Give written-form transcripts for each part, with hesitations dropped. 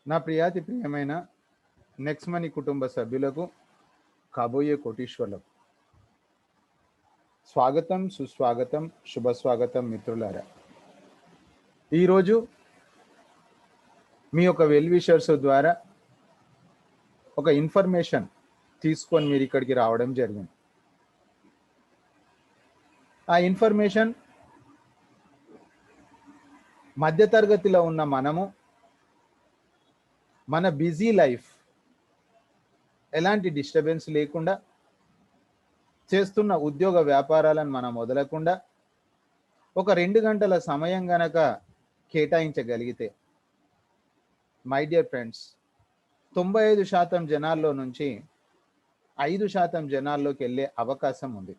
నా ప్రియాతి ప్రియమైన next money కుటుంబ సభ్యులకు, కాబోయే కోటీశ్వర్లకు స్వాగతం, సుస్వాగతం, శుభస్వాగతం మిత్రులారా. ఈరోజు మీ యొక్క వెల్ విషర్స్ ద్వారా ఒక ఇన్ఫర్మేషన్ తీసుకొని మీరు ఇక్కడికి రావడం జరిగింది. ఆ ఇన్ఫర్మేషన్ మధ్యతరగతిలో ఉన్న మనము మన బిజీ లైఫ్ ఎలాంటి డిస్టర్బెన్స్ లేకుండా చేస్తున్న ఉద్యోగ వ్యాపారాలను మనం వదలకుండా ఒక 2 గంటల సమయం గనక కేటాయించగలిగితే, మై డియర్ ఫ్రెండ్స్, 95% జనాల్లో నుంచి 5% జనాల్లోకి వెళ్ళే అవకాశం ఉంది.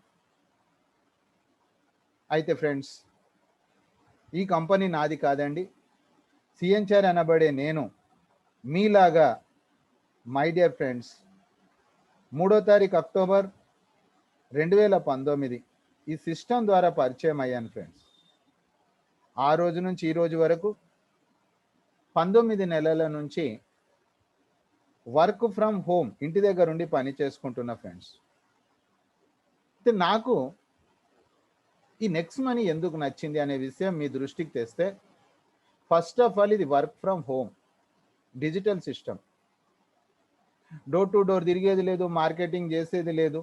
అయితే ఫ్రెండ్స్, ఈ కంపెనీ నాది కాదండి. సిఎన్ఆర్ అనబడే నేను మీలాగా మై డియర్ ఫ్రెండ్స్ 3వ తారీఖు అక్టోబర్ 2019 ఈ సిస్టమ్ ద్వారా పరిచయం అయ్యాను ఫ్రెండ్స్. ఆ రోజు నుంచి ఈ రోజు వరకు 19 నెలల నుంచి వర్క్ ఫ్రమ్ హోమ్, ఇంటి దగ్గర ఉండి పని చేసుకుంటున్న ఫ్రెండ్స్. అయితే నాకు ఈ నెక్స్ట్ మనీ ఎందుకు నచ్చింది అనే విషయం మీ దృష్టికి తెస్తే, ఫస్ట్ ఆఫ్ ఆల్ ఇది work from home digital system. Door to door తిరిగేది లేదు, మార్కెటింగ్ చేసేది లేదు,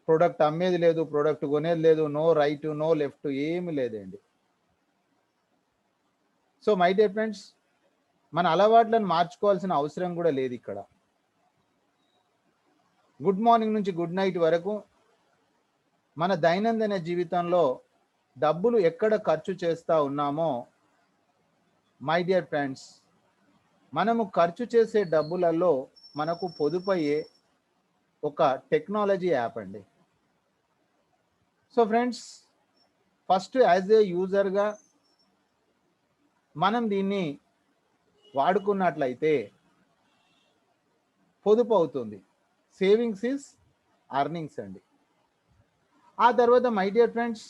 ప్రోడక్ట్ అమ్మేది లేదు, ప్రోడక్ట్ కొనేది లేదు, నో రైట్ నో లెఫ్ట్ ఏమి లేదండి. సో మై డియర్ ఫ్రెండ్స్, మన అలవాట్లను మార్చుకోవాల్సిన అవసరం కూడా లేదు ఇక్కడ. గుడ్ మార్నింగ్ నుంచి గుడ్ నైట్ వరకు మన దైనందిన జీవితంలో డబ్బులు ఎక్కడ ఖర్చు చేస్తూ ఉన్నామో, మై డియర్ ఫ్రెండ్స్, మనము ఖర్చు చేసే డబ్బులలో మనకు పొదుపయ్యే ఒక టెక్నాలజీ యాప్ అండి. So friends, first as a యూజర్గా మనం దీన్ని వాడుకున్నట్లయితే పొదుపు అవుతుంది. సేవింగ్స్ ఈజ్ అర్నింగ్స్ అండి. ఆ తర్వాత మై డియర్ ఫ్రెండ్స్,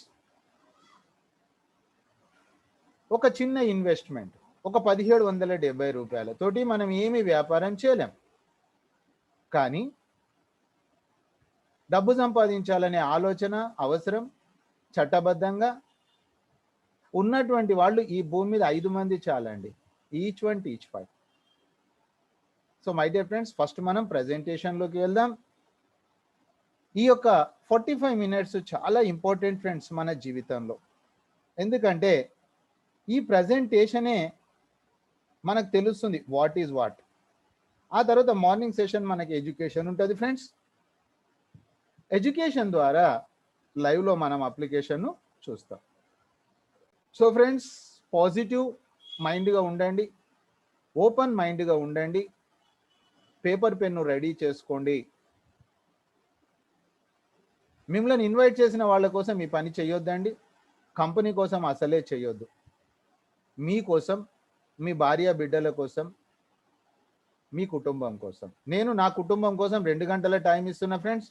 ఒక చిన్న ఇన్వెస్ట్మెంట్, ఒక 1770 రూపాయలతోటి మనం ఏమి వ్యాపారం చేయలేం. కానీ డబ్బు సంపాదించాలనే ఆలోచన అవసరం. చట్టబద్ధంగా ఉన్నటువంటి వాళ్ళు ఈ భూమి మీద 5 మంది చాలండి, each 5. So my dear friends, first మనం ప్రజెంటేషన్లోకి వెళ్దాం. ఈ యొక్క 45 మినిట్స్ చాలా ఇంపార్టెంట్ ఫ్రెండ్స్ మన జీవితంలో. ఎందుకంటే ఈ ప్రజెంటేషనే మనకు తెలుస్తుంది వాట్ ఈజ్ వాట్. ఆ తర్వాత మార్నింగ్ సెషన్ మనకి ఎడ్యుకేషన్ ఉంటుంది ఫ్రెండ్స్. ఎడ్యుకేషన్ ద్వారా లైవ్లో మనం అప్లికేషన్ను చూస్తాం. సో ఫ్రెండ్స్, పాజిటివ్ మైండ్గా ఉండండి, ఓపెన్ మైండ్గా ఉండండి, పేపర్ పెన్ను రెడీ చేసుకోండి. మిమ్మల్ని ఇన్వైట్ చేసిన వాళ్ళ కోసం ఈ పని చేయొద్దండి. కంపెనీ కోసం అసలే చేయొద్దు. మీకోసం, మీ భార్య బిడ్డల కోసం, మీ కుటుంబం కోసం. నేను నా కుటుంబం కోసం 2 గంటల టైం ఇస్తున్నా ఫ్రెండ్స్.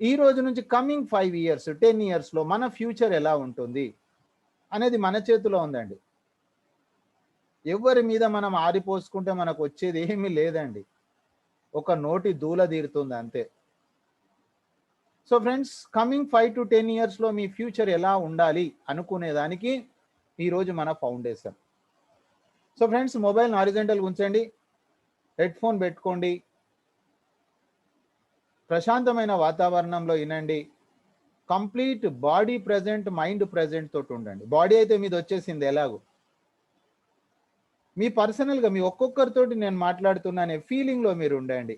ఈ రోజు నుంచి కమింగ్ 5 ఇయర్స్ 10 ఇయర్స్లో మన ఫ్యూచర్ ఎలా ఉంటుంది అనేది మన చేతిలో ఉందండి. ఎవరి మీద మనం ఆరిపోసుకుంటే మనకు వచ్చేది ఏమీ లేదండి, ఒక నోటి దూల తీరుతుంది అంతే. సో ఫ్రెండ్స్, కమింగ్ 5 to 10 ఇయర్స్లో మీ ఫ్యూచర్ ఎలా ఉండాలి అనుకునేదానికి ఈరోజు మన ఫౌండేషన్. సో ఫ్రెండ్స్, మొబైల్ హారిజాంటల్గా ఉంచండి, హెడ్ ఫోన్ పెట్టుకోండి, ప్రశాంతమైన వాతావరణంలో వినండి. Complete body present, mind present తోటి ఉండండి. బాడీ అయితే మీది వచ్చేసింది ఎలాగో. మీ పర్సనల్గా మీ ఒక్కొక్కరితోటి నేను మాట్లాడుతున్నానే ఫీలింగ్లో మీరు ఉండండి.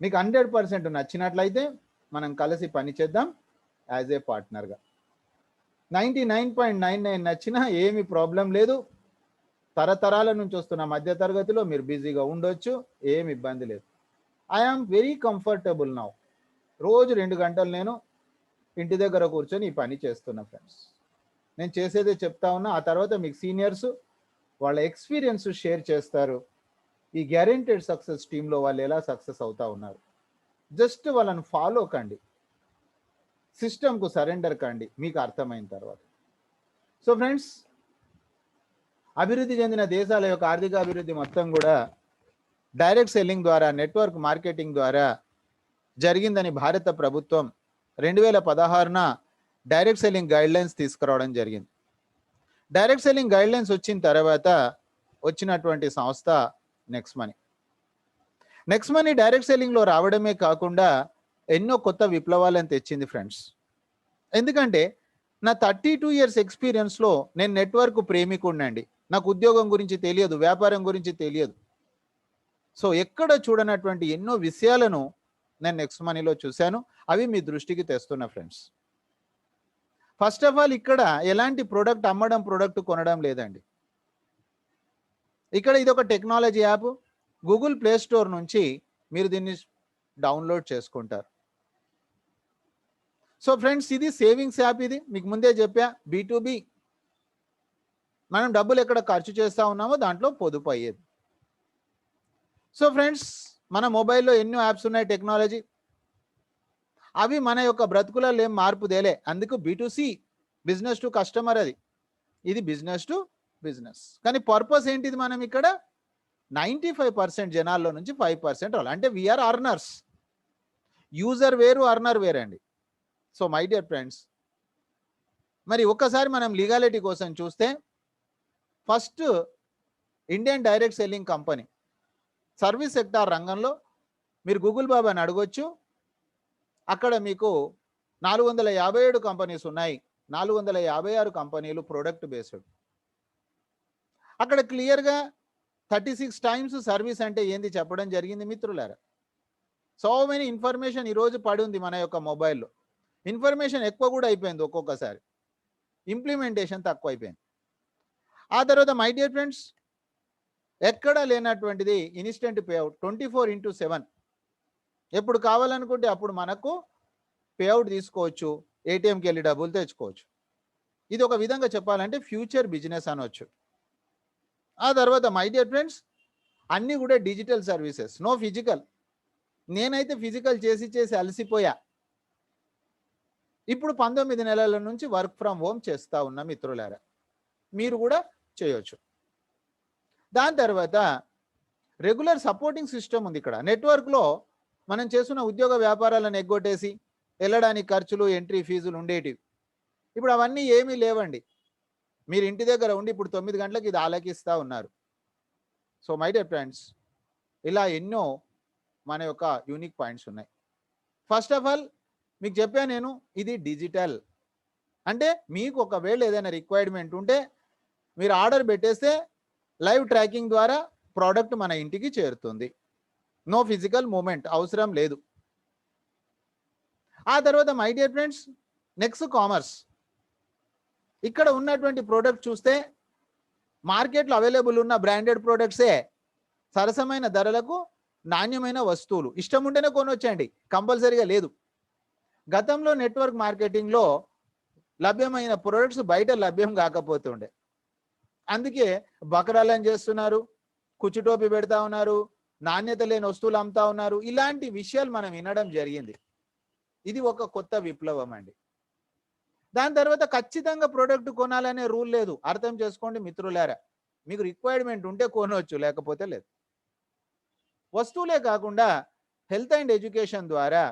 మీకు 100% నచ్చినట్లయితే మనం కలిసి పని చేద్దాం యాజ్ ఏ పార్ట్నర్గా. 99.99 నచ్చినా ఏమి ప్రాబ్లం లేదు. తరతరాల నుంచి వస్తున్న మధ్యతరగతిలో మీరు బిజీగా ఉండొచ్చు, ఏమి ఇబ్బంది లేదు. I am very comfortable now. రోజు 2 గంటలు నేను ఇంటి దగ్గర కూర్చొని ఈ పని చేస్తున్నా ఫ్రెండ్స్. నేను చేసేదే చెప్తా ఉన్నా. ఆ తర్వాత మీకు సీనియర్స్ వాళ్ళ ఎక్స్పీరియన్స్ షేర్ చేస్తారు. ఈ గ్యారెంటెడ్ సక్సెస్ టీంలో వాళ్ళు ఎలా సక్సెస్ అవుతా ఉన్నారు. జస్ట్ వాళ్ళని ఫాలో కండి, సిస్టమ్కు సరెండర్ కండి, మీకు అర్థమైన తర్వాత. సో ఫ్రెండ్స్, అభివృద్ధి చెందిన దేశాల యొక్క ఆర్థిక అభివృద్ధి మొత్తం కూడా డైరెక్ట్ సెల్లింగ్ ద్వారా, నెట్వర్క్ మార్కెటింగ్ ద్వారా జరిగిందని భారత ప్రభుత్వం 2016న డైరెక్ట్ సెల్లింగ్ గైడ్లైన్స్ తీసుకురావడం జరిగింది. డైరెక్ట్ సెల్లింగ్ గైడ్లైన్స్ వచ్చిన తర్వాత వచ్చినటువంటి సంస్థ next money. Next money direct సెల్లింగ్లో రావడమే కాకుండా ఎన్నో కొత్త విప్లవాలను తెచ్చింది ఫ్రెండ్స్. ఎందుకంటే నా 32 years ఎక్స్పీరియన్స్లో నేను నెట్వర్క్ ప్రేమికుడినండి. నాకు ఉద్యోగం గురించి తెలియదు, వ్యాపారం గురించి తెలియదు. సో ఎక్కడ చూడనటువంటి ఎన్నో విషయాలను నేను నెక్స్ట్ మనీలో చూశాను. అవి మీ దృష్టికి తెస్తున్నా ఫ్రెండ్స్. ఫస్ట్ ఆఫ్ ఆల్ ఇక్కడ ఎలాంటి ప్రోడక్ట్ అమ్మడం, ప్రోడక్ట్ కొనడం లేదండి. ఇక్కడ ఇది ఒక technology app. Google Play store నుంచి మీరు దీన్ని డౌన్లోడ్ చేసుకుంటారు. సో ఫ్రెండ్స్, ఇది సేవింగ్స్ యాప్. ఇది మీకు ముందే చెప్పా, B2B. మనం డబ్బులు ఎక్కడ ఖర్చు చేస్తూ ఉన్నామో దాంట్లో పొదుపు అయ్యేది. సో ఫ్రెండ్స్, మన మొబైల్లో ఎన్నో యాప్స్ ఉన్నాయి టెక్నాలజీ. అవి మన యొక్క బ్రతుకులలో ఏం మార్పు తేలే. అందుకు B2C, బిజినెస్ టు కస్టమర్. అది ఇది బిజినెస్ టు బిజినెస్. కానీ పర్పస్ ఏంటిది? మనం ఇక్కడ 95% జనాల్లో నుంచి 5% రావాలి. అంటే వీఆర్ అర్నర్స్. యూజర్ వేరు, అర్నర్ వేరండి. సో మై డియర్ ఫ్రెండ్స్, మరి ఒక్కసారి మనం లీగాలిటీ కోసం చూస్తే, first Indian direct selling company service sector రంగంలో మీరు గూగుల్ బాబాని అడగొచ్చు. అక్కడ మీకు 457 కంపెనీస్ ఉన్నాయి. 456 కంపెనీలు ప్రోడక్ట్ బేస్డ్. అక్కడ క్లియర్గా 36 times సర్వీస్ అంటే ఏంది చెప్పడం జరిగింది మిత్రులారా. సో మెనీ ఇన్ఫర్మేషన్ ఈరోజు పడి ఉంది మన యొక్క మొబైల్లో. ఇన్ఫర్మేషన్ ఎక్కువ కూడా అయిపోయింది, ఒక్కొక్కసారి ఇంప్లిమెంటేషన్ తక్కువ అయిపోయింది. ఆ తర్వాత మై డియర్ ఫ్రెండ్స్, ఎక్కడా లేనటువంటిది ఇన్స్టెంట్ పేఅవుట్ 24/7. ఎప్పుడు కావాలనుకుంటే అప్పుడు మనకు పేఅవుట్ తీసుకోవచ్చు, ఏటీఎంకి వెళ్ళి డబ్బులు తెచ్చుకోవచ్చు. ఇది ఒక విధంగా చెప్పాలంటే ఫ్యూచర్ బిజినెస్ అనవచ్చు. ఆ తర్వాత మై డియర్ ఫ్రెండ్స్, అన్నీ కూడా డిజిటల్ సర్వీసెస్, నో ఫిజికల్. నేనైతే ఫిజికల్ చేసి అలసిపోయా. ఇప్పుడు 19 నెలల నుంచి వర్క్ ఫ్రమ్ హోమ్ చేస్తూ ఉన్న మిత్రులారా, మీరు కూడా చేయొచ్చు. దాని తర్వాత రెగ్యులర్ సపోర్టింగ్ సిస్టమ్ ఉంది. ఇక్కడ నెట్వర్క్లో మనం చేస్తున్న ఉద్యోగ వ్యాపారాలను ఎగ్గొట్టేసి వెళ్ళడానికి ఖర్చులు, ఎంట్రీ ఫీజులు ఉండేటివి. ఇప్పుడు అవన్నీ ఏమీ లేవండి. మీరు ఇంటి దగ్గర ఉండి ఇప్పుడు 9 గంటలకు ఇది ఆలకిస్తూ ఉన్నారు. సో మై డియర్ ఫ్రెండ్స్, ఇలా ఎన్నో మన యొక్క యూనిక్ పాయింట్స్ ఉన్నాయి. ఫస్ట్ ఆఫ్ ఆల్ మీకు చెప్పా నేను, ఇది డిజిటల్. అంటే మీకు ఒకవేళ ఏదైనా రిక్వైర్మెంట్ ఉంటే మీరు ఆర్డర్ పెట్టేస్తే లైవ్ ట్రాకింగ్ ద్వారా ప్రోడక్ట్ మన ఇంటికి చేరుతుంది. నో ఫిజికల్ మూమెంట్ అవసరం లేదు. ఆ తర్వాత my dear friends, next commerce. ఇక్కడ ఉన్నటువంటి ప్రోడక్ట్ చూస్తే మార్కెట్లో అవైలబుల్ ఉన్న బ్రాండెడ్ ప్రోడక్ట్సే సరసమైన ధరలకు నాణ్యమైన వస్తువులు. ఇష్టం ఉంటేనే కొనొచ్చండి, కంపల్సరీగా లేదు. గతంలో నెట్వర్క్ మార్కెటింగ్లో లభ్యమైన ప్రోడక్ట్స్ బయట లభ్యం కాకపోతుండే. అందుకే బకరాలను చేస్తున్నారు, కుచ్చుటోపి పెడతా ఉన్నారు, నాణ్యత లేని వస్తువులు అమ్ముతా ఉన్నారు. ఇలాంటి విషయాలు మనం వినడం జరిగింది. ఇది ఒక కొత్త విప్లవం అండి. దాని తర్వాత ఖచ్చితంగా ప్రోడక్ట్ కొనాలనే రూల్ లేదు. అర్థం చేసుకోండి మిత్రులారా. మీకు రిక్వైర్మెంట్ ఉంటే కొనవచ్చు, లేకపోతే లేదు. వస్తువులే కాకుండా హెల్త్ అండ్ ఎడ్యుకేషన్ ద్వారా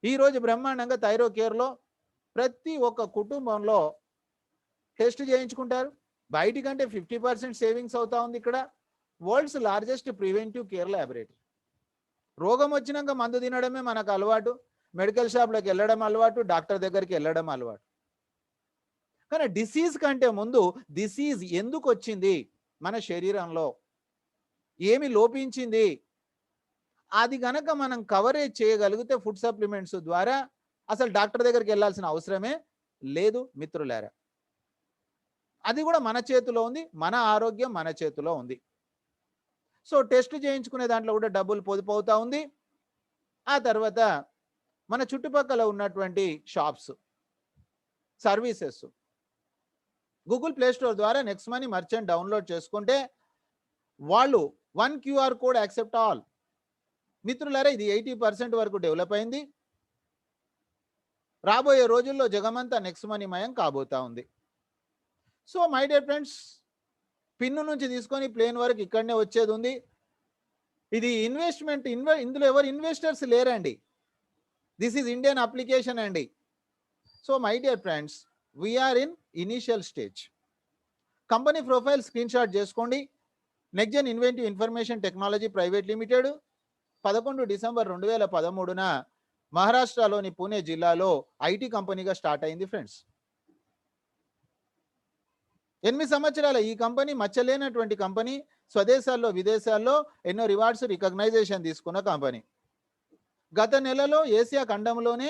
ఈరోజు బ్రహ్మాండంగా థైరో కేర్లో ప్రతి ఒక్క కుటుంబంలో టెస్ట్ చేయించుకుంటారు. బయటికంటే 50% సేవింగ్స్ అవుతా ఉంది. ఇక్కడ world's largest preventive care laboratory. రోగం వచ్చినాక మందు తినడమే మనకు అలవాటు, మెడికల్ షాప్లోకి వెళ్ళడం అలవాటు, డాక్టర్ దగ్గరికి వెళ్ళడం అలవాటు. కానీ డిసీజ్ కంటే ముందు డిసీజ్ ఎందుకు వచ్చింది, మన శరీరంలో ఏమి లోపించింది, అది గనక మనం కవరేజ్ చేయగలిగితే ఫుడ్ సప్లిమెంట్స్ ద్వారా అసలు డాక్టర్ దగ్గరికి వెళ్ళాల్సిన అవసరమే లేదు మిత్రులారా. అది కూడా మన చేతిలో ఉంది, మన ఆరోగ్యం మన చేతిలో ఉంది. సో టెస్ట్ చేయించుకునే దాంట్లో కూడా డబ్బులు పొదుపు అవుతా ఉంది. ఆ తర్వాత మన చుట్టుపక్కల ఉన్నటువంటి shops, services, Google Play Store ద్వారా నెక్స్ట్ మనీ మర్చెంట్ డౌన్లోడ్ చేసుకుంటే వాళ్ళు 1 QR కోడ్ యాక్సెప్ట్ ఆల్. మిత్రులారా, ఇది 80% వరకు డెవలప్ అయింది. రాబోయే రోజుల్లో జగమంతా నెక్స్ట్ మనీ మయం కాబోతా ఉంది. So my dear friends, pin నుంచి తీసుకొని ప్లేన్ వరకు ఇక్కడనే వచ్చేది ఉంది. ఇది ఇన్వెస్ట్మెంట్ ఇందులో ఎవరు ఇన్వెస్టర్స్ లేరండి. దిస్ ఈజ్ ఇండియన్ అప్లికేషన్ అండి. So my dear friends, we are in initial stage. Company profile screen shot చేసుకోండి. Next gen inventive information technology private limited 11 December 2013న మహారాష్ట్రలోని పూణే జిల్లాలో ఐటీ కంపెనీగా స్టార్ట్ అయింది ఫ్రెండ్స్. 8 సంవత్సరాల ఈ కంపెనీ మచ్చలేనటువంటి కంపెనీ. స్వదేశాల్లో విదేశాల్లో ఎన్నో రివార్డ్స్ రికగ్నైజేషన్ తీసుకున్న కంపెనీ. గత నెలలో ఏసియా ఖండంలోనే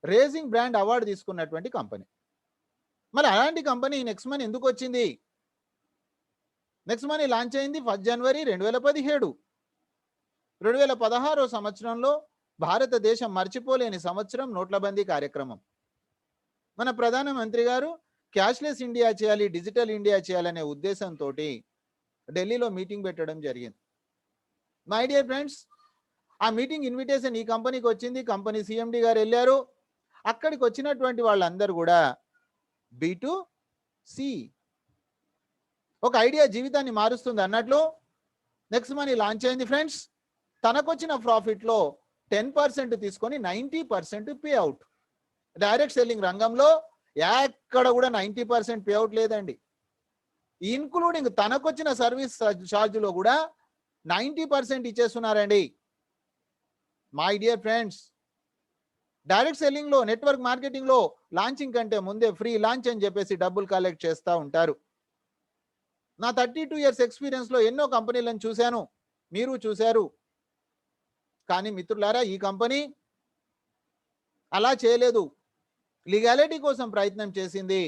రేజింగ్ బ్రాండ్ అవార్డు తీసుకున్నటువంటి కంపెనీ. మరి అలాంటి కంపెనీ నెక్స్ట్ మనీ ఎందుకు వచ్చింది? నెక్స్ట్ మనీ లాంచ్ అయింది 1 జనవరి 2017. 2016 సంవత్సరంలో భారతదేశం మర్చిపోలేని సంవత్సరం నోట్లబందీ కార్యక్రమం. మన ప్రధానమంత్రి గారు క్యాష్లెస్ ఇండియా చేయాలి, డిజిటల్ ఇండియా చేయాలనే ఉద్దేశంతో ఢిల్లీలో మీటింగ్ పెట్టడం జరిగింది. మై డియర్ ఫ్రెండ్స్, ఆ మీటింగ్ ఇన్విటేషన్ ఈ కంపెనీకి వచ్చింది. కంపెనీ సిఎండి గారు వెళ్ళారు. అక్కడికి వచ్చినటువంటి వాళ్ళందరూ కూడా B2C, ఒక ఐడియా జీవితాన్ని మారుస్తుంది అన్నట్లు నెక్స్ట్ మనీ లాంచ్ అయింది ఫ్రెండ్స్. తనకొచ్చిన ప్రాఫిట్లో 10% తీసుకొని 90% పే అవుట్. డైరెక్ట్ సెల్లింగ్ రంగంలో ఎక్కడ కూడా 90% పే అవుట్ లేదండి. ఇన్క్లూడింగ్ తనకొచ్చిన సర్వీస్ ఛార్జ్లో కూడా 90% ఇచ్చేస్తున్నారండి. మై డియర్ ఫ్రెండ్స్, డైరెక్ట్ సెల్లింగ్లో, నెట్వర్క్ మార్కెటింగ్లో లాంచింగ్ కంటే ముందే ఫ్రీ లాంచ్ అని చెప్పేసి డబ్బులు కలెక్ట్ చేస్తూ ఉంటారు. నా 32 ఇయర్స్ ఎక్స్పీరియన్స్లో ఎన్నో కంపెనీలను చూశాను, మీరు చూశారు. కానీ మిత్రులారా, ఈ కంపెనీ అలా చేయలేదు. లీగాలిటీ కోసం ప్రయత్నం చేసింది.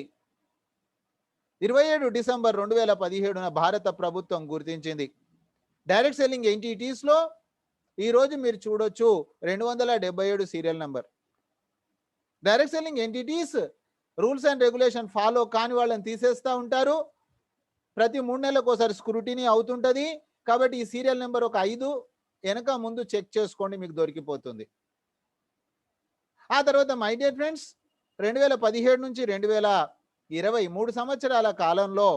27 డిసెంబర్ 2017న భారత ప్రభుత్వం గుర్తించింది. డైరెక్ట్ సెల్లింగ్ ఎంటిటీస్లో ఈరోజు మీరు చూడొచ్చు 277 serial number. Direct selling entities rules and regulation follow కాని వాళ్ళని తీసేస్తూ ఉంటారు. ప్రతి 3 నెలలకు ఒకసారి స్క్రూటినీ అవుతుంటుంది. కాబట్టి ఈ సీరియల్ నెంబర్ ఒక 5 వెనక ముందు చెక్ చేసుకోండి, మీకు దొరికిపోతుంది. ఆ తర్వాత మై డియర్ ఫ్రెండ్స్, 2017 నుంచి 2020 3 సంవత్సరాల కాలంలో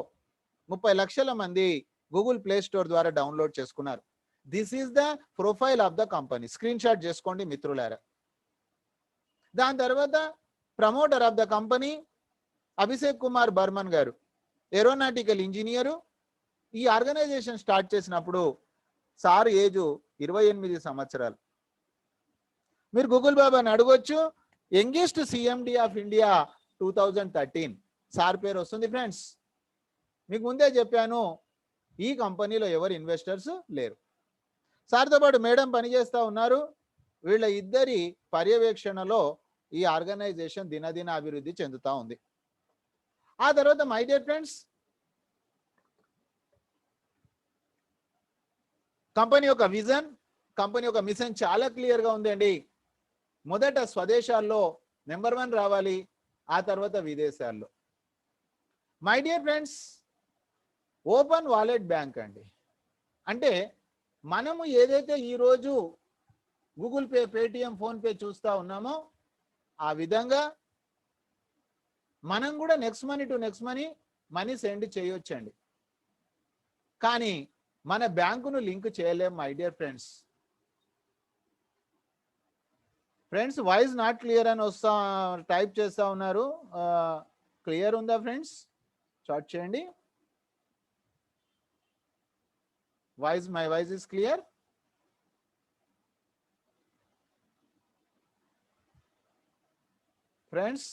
30 లక్షల మంది గూగుల్ ప్లే స్టోర్ ద్వారా డౌన్లోడ్ చేసుకున్నారు. This is the profile of the company. Screen shot చేసుకోండి మిత్రులారా. దాని తర్వాత promoter of the company Abhishek Kumar Burman గారు, ఏరోనాటికల్ ఇంజనీరు. ఈ ఆర్గనైజేషన్ స్టార్ట్ చేసినప్పుడు సార్ ఏజ్ 28 సంవత్సరాలు. మీరు గూగుల్ బాబాని అడగొచ్చు. Youngest CMD of India 2013 sir పేరు వస్తుంది ఫ్రెండ్స్. మీకు ముందే చెప్పాను, ఈ కంపెనీలో ఎవరు ఇన్వెస్టర్స్ లేరు. సార్తో పాటు మేడం పనిచేస్తూ ఉన్నారు. వీళ్ళ ఇద్దరి పర్యవేక్షణలో ఈ ఆర్గనైజేషన్ దినదిన అభివృద్ధి చెందుతూ ఉంది. ఆ తర్వాత మై డియర్ ఫ్రెండ్స్, కంపెనీ యొక్క విజన్, కంపెనీ యొక్క మిషన్ చాలా క్లియర్గా ఉందండి. మొదట స్వదేశాల్లో నెంబర్ 1 రావాలి, ఆ తర్వాత విదేశాల్లో. My dear friends, open wallet bank అండి. అంటే మనము ఏదైతే ఈరోజు గూగుల్ పే, పేటిఎం, ఫోన్పే చూస్తూ ఉన్నామో ఆ విధంగా మనం కూడా Next Money to Next Money send చేయొచ్చండి. కానీ మన బ్యాంకును లింక్ చేయలేం my dear friends. Friends voice not clear అని టైప్ చేస్తూ ఉన్నారు. క్లియర్ ఉందా ఫ్రెండ్స్? చాట్ చేయండి. My voice is clear. Friends,